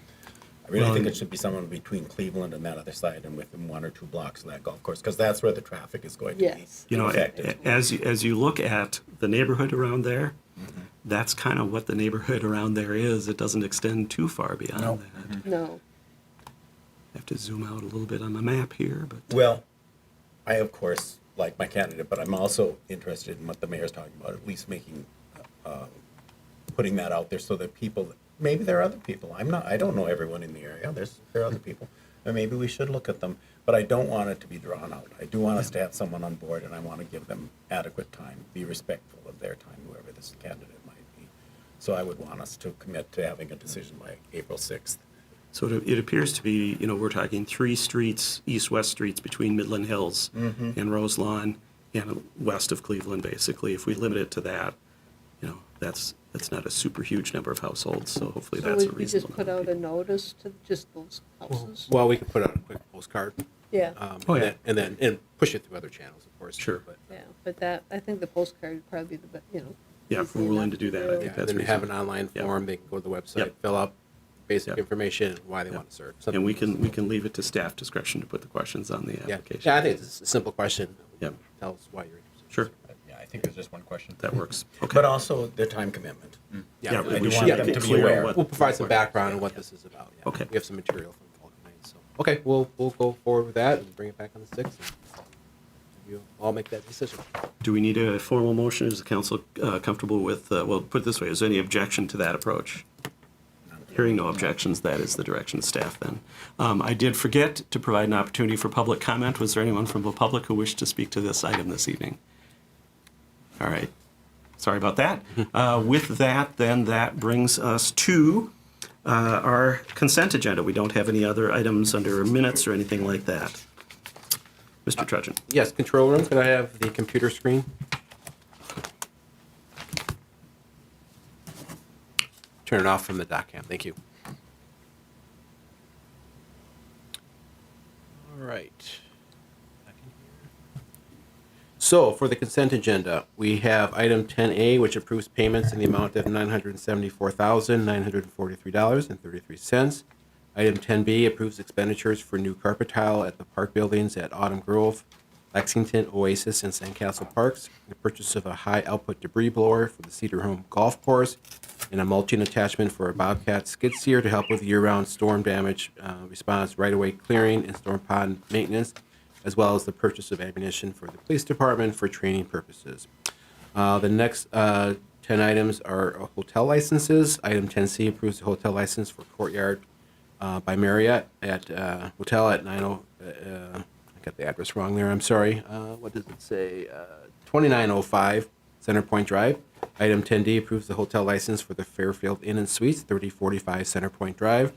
I really think it should be someone between Cleveland and that other side and within 1 or 2 blocks of that golf course, because that's where the traffic is going to be Yes. affected. as you look at the neighborhood around there, that's kind of what the neighborhood around there is. It doesn't extend too far beyond No. that. No. I have to zoom out a little bit on my map here, but Well, I of course like my candidate, but I'm also interested in what the mayor's talking about, at least making, putting that out there so that people, maybe there are other people. I don't know everyone in the area. There are other people. And maybe we should look at them, but I don't want it to be drawn out. I do want us to have someone on board, and I want to give them adequate time, be respectful of their time, whoever this candidate might be. So I would want us to commit to having a decision by April 6th. so it appears to be, we're talking 3 streets, east-west streets between Midland Hills and Rose Lawn and west of Cleveland, basically. If we limit it to that, that's not a super huge number of households, so hopefully So that's a would we reasonable just put number of out a people. notice to just those houses? Well, we could put out a quick postcard. Yeah, Oh, yeah. And then push it through other channels, of course. Sure. But, yeah, but I think the postcard would probably be the best, Yeah, if we're easy willing enough to do that, I do. think yeah, that's then we have an reasonable. online Yeah. form. They can go to the website, Yep. fill up basic Yep. information, why they Yep. want to serve. And we Something- can leave it to staff discretion to put the questions on the Yeah, application. yeah, I think it's a simple question. Yep. Tell us why you're interested. Sure, Yeah, I think there's just one question. that works. Okay. But also their time commitment. Yeah, I we do should want make them it to be clear aware. what- We'll provide some background on what this is about. Yeah. Okay. We have some material from the Vulcan Night, so. Okay, we'll go forward with that and bring it back on the 6th. And you all make that decision. Do we need a formal motion? Is the council comfortable with, well, put it this way, is there any objection to that approach? Hearing no objections, that is the direction of staff then. I did forget to provide an opportunity for public comment. Was there anyone from the public who wished to speak to this item this evening? All right. Sorry about that. With that, then, that brings us to our consent agenda. We don't have any other items under minutes or anything like that. Mr. Trudgeon. Yes, control room, could I have the computer screen? Turn it off from the doc cam, thank you. All right. So for the consent agenda, we have item 10A, which approves payments in the amount of $974,943.33. Item 10B approves expenditures for new carpet tile at the park buildings at Autumn Grove, Lexington, Oasis, and Sandcastle Parks, the purchase of a high-output debris blower for the Cedar Home Golf Course, and a mulching attachment for a Bobcat skid steer to help with year-round storm damage response, right-of-way clearing, and storm pond maintenance, as well as the purchase of ammunition for the police department for training purposes. The next 10 items are hotel licenses. Item 10C approves the hotel license for Courtyard by Marriott at hotel at I got the address wrong there, I'm sorry. What does it say? 2905 Center Point Drive. Item 10D approves the hotel license for the Fairfield Inn and Suites, 3045 Center Point Drive.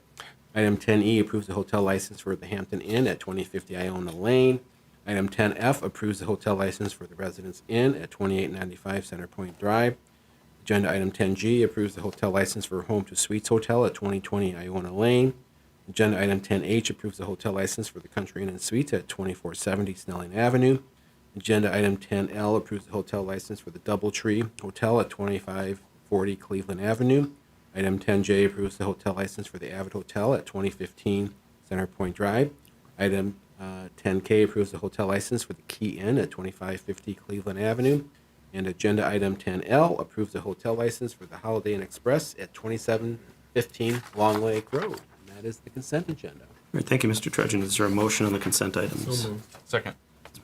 Item 10E approves the hotel license for the Hampton Inn at 2050 Iona Lane. Item 10F approves the hotel license for the Residence Inn at 2895 Center Point Drive. Agenda item 10G approves the hotel license for Home to Suites Hotel at 2020 Iona Lane. Agenda item 10H approves the hotel license for the Country Inn and Suites at 2470 Snelling Avenue. Agenda item 10L approves the hotel license for the Doubletree Hotel at 2540 Cleveland Avenue. Item 10J approves the hotel license for the Avid Hotel at 2015 Center Point Drive. Item 10K approves the hotel license for the Key Inn at 2550 Cleveland Avenue. And agenda item 10L approves the hotel license for the Holiday Inn Express at 2715 Long Lake Road. And that is the consent agenda. All right, thank you, Mr. Trudgeon. Is there a motion on the consent items? Second.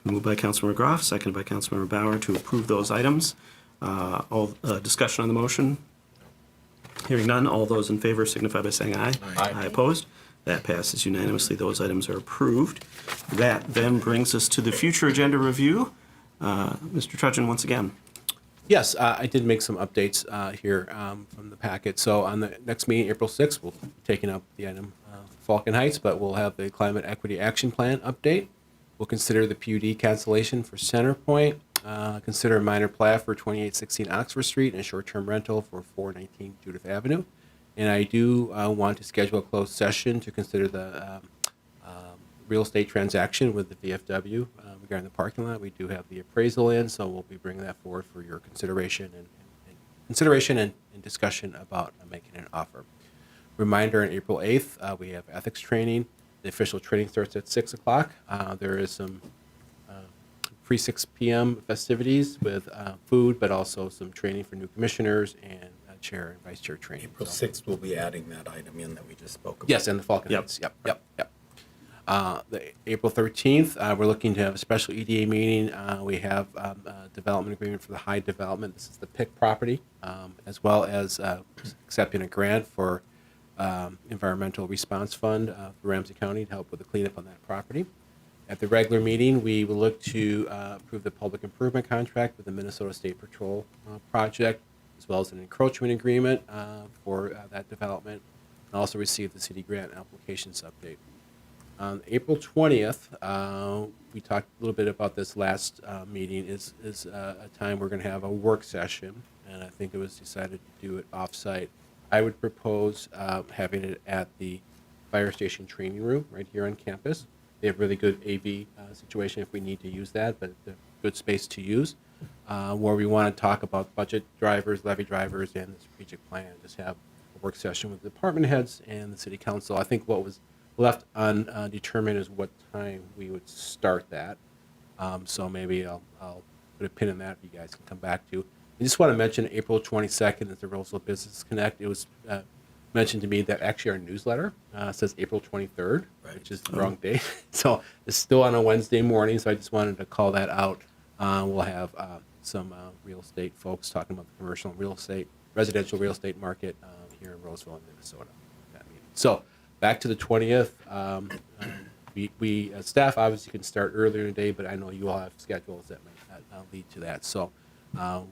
Moved by Councilmember Groff, seconded by Councilmember Bauer to approve those items. All discussion on the motion? Hearing none, all those in favor signify by saying aye. Aye. Opposed? That passes unanimously. Those items are approved. That then brings us to the future agenda review. Mr. Trudgeon, once again. Yes, I did make some updates here from the packet. So on the next meeting, April 6th, we'll be taking up the item Falcon Heights, but we'll have the Climate Equity Action Plan update. We'll consider the PUD cancellation for Centerpoint, consider a minor plat for 2816 Oxford Street and a short-term rental for 419 Judith Avenue. And I do want to schedule a closed session to consider the real estate transaction with the VFW regarding the parking lot. We do have the appraisal in, so we'll be bringing that forward for your consideration and discussion about making an offer. Reminder, on April 8th, we have ethics training. The official training starts at 6 o'clock. There is some pre-6 p.m. festivities with food, but also some training for new commissioners and chair and vice chair training. April So- 6th, we'll be adding that item in that we just spoke about. Yes, and the Falcon Yep. Heights. Yep. The April 13th, we're looking to have a special EDA meeting. We have a development agreement for the Hyde development. This is the PIC property, as well as accepting a grant for Environmental Response Fund for Ramsey County to help with the cleanup on that property. At the regular meeting, we will look to approve the public improvement contract with the Minnesota State Patrol project, as well as an encroachment agreement for that development, and also receive the city grant applications update. On April 20th, we talked a little bit about this last meeting, is a time we're going to have a work session, and I think it was decided to do it off-site. I would propose having it at the fire station training room right here on campus. They have really good AV situation if we need to use that, but it's a good space to use, where we want to talk about budget drivers, levy drivers, and the strategic plan. Just have a work session with the department heads and the city council. I think what was left undetermined is what time we would start that. So maybe I'll put a pin in that you guys can come back to. I just want to mention April 22nd is the Roseville Business Connect. It was mentioned to me that actually our newsletter says April 23rd, which is the wrong date. So it's still on a Wednesday morning, so I just wanted to call that out. We'll have some real estate folks talking about the commercial and residential real estate market here in Roseville, Minnesota. That meeting. So back to the 20th. We as staff obviously can start earlier in the day, but I know you all have schedules that might lead to that. So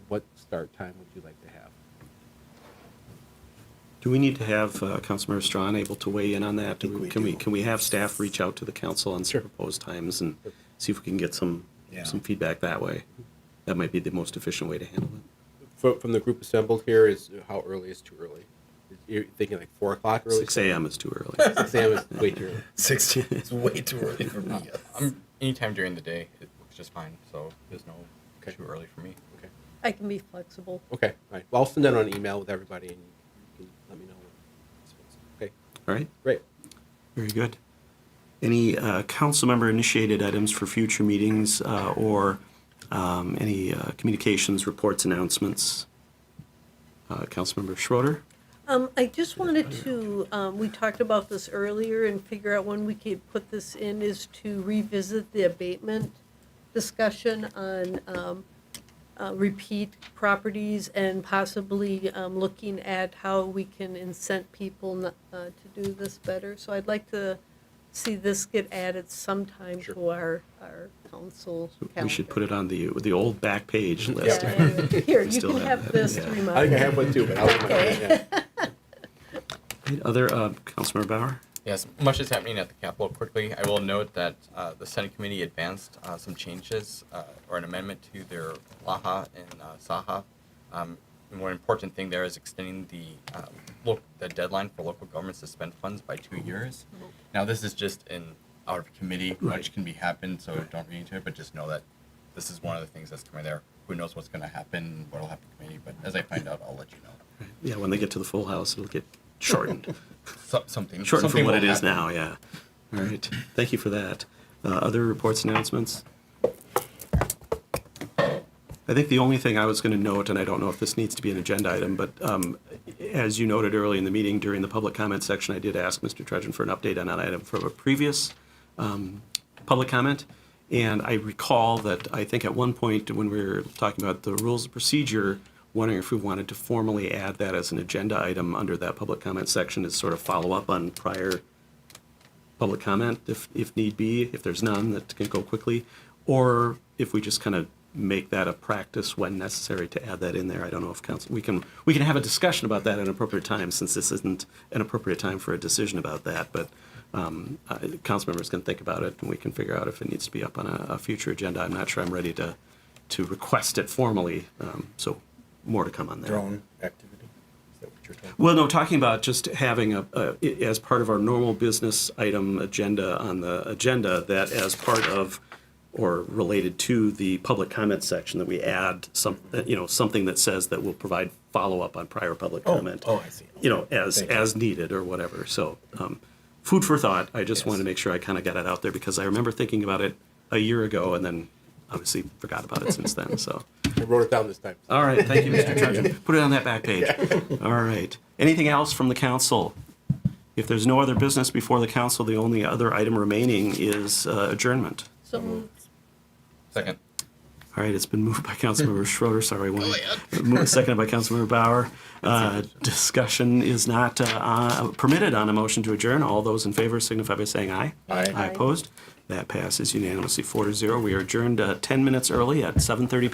what start time would you like to have? Do we need to have Councilmember Strawn able to weigh in on that? think we Can we do. can we have staff reach out to the council on some proposed times and see if we can get some feedback that way? That might be the most efficient way to handle it. From the group assembled here, is how early is too early? You're thinking like 4 o'clock early? 6 a.m. is too early. 6 a.m. is way too early. 16 is way too early for me. Anytime during the day, it works just fine. So there's no Okay. too early for me. Okay. I can be flexible. Okay. All right. Well, I'll send that on an email with everybody, and you can let me know. Okay. All right, Great. very good. Any council member initiated items for future meetings or any communications, reports, announcements? Councilmember Schroeder? I just wanted to, we talked about this earlier and figure out when we could put this in, is to revisit the abatement discussion on repeat properties and possibly looking at how we can incent people to do this better. So I'd like to see this get added sometime to our council calendar. We should put it on the old back page Yeah, list. anyway. Here, We you still can have have that, this yeah. to I remind think I me. have one too, but I'll Okay. Other, Councilmember Bauer? Yes, much is happening at the Capitol. Quickly, I will note that the Senate committee advanced some changes or an amendment to their LAHA and SAHA. The more important thing there is extending the deadline for local governments to spend funds by 2 years. Now, this is just out of committee. Much can be happened, so don't read into it, but just know that this is one of the things that's coming there. Who knows what's going to happen, what will happen in committee, but as I find out, I'll let you know. Yeah, when they get to the full house, it'll get shortened. Something Shortened from something what will it is happen. now, yeah. All right, thank you for that. Other reports, announcements? I think the only thing I was going to note, and I don't know if this needs to be an agenda item, but as you noted early in the meeting during the public comment section, I did ask Mr. Trudgeon for an update on that item from a previous public comment. And I recall that I think at one point when we were talking about the rules of procedure, wondering if we wanted to formally add that as an agenda item under that public comment section as sort of follow up on prior public comment if need be, if there's none, that can go quickly, or if we just kind of make that a practice when necessary to add that in there. I don't know if council, we can have a discussion about that at an appropriate time, since this isn't an appropriate time for a decision about that, but council members can think about it, and we can figure out if it needs to be up on a future agenda. I'm not sure I'm ready to request it formally, so more to come on that. Drone activity? Is that what you're talking about? Well, no, talking about just having as part of our normal business item agenda on the agenda, that as part of or related to the public comment section, that we add something that says that we'll provide follow-up on prior public comment. Oh, I see. As needed or whatever. So, food for thought. I just wanted to make sure I kind of got it out there, because I remember thinking about it a year ago and then obviously forgot about it since then, so. I wrote it down this time. All right, thank you, Mr. Trudgeon. Put it on that back page. All right. Anything else from the council? If there's no other business before the council, the only other item remaining is adjournment. So moved. Second. All right, it's been moved by Councilmember Schroeder, sorry, seconded by Councilmember Bauer. Discussion is not permitted on a motion to adjourn. All those in favor signify by saying aye. Aye. Aye opposed. That passes unanimously 4-0. We are adjourned 10 minutes early at 7:30 p.m.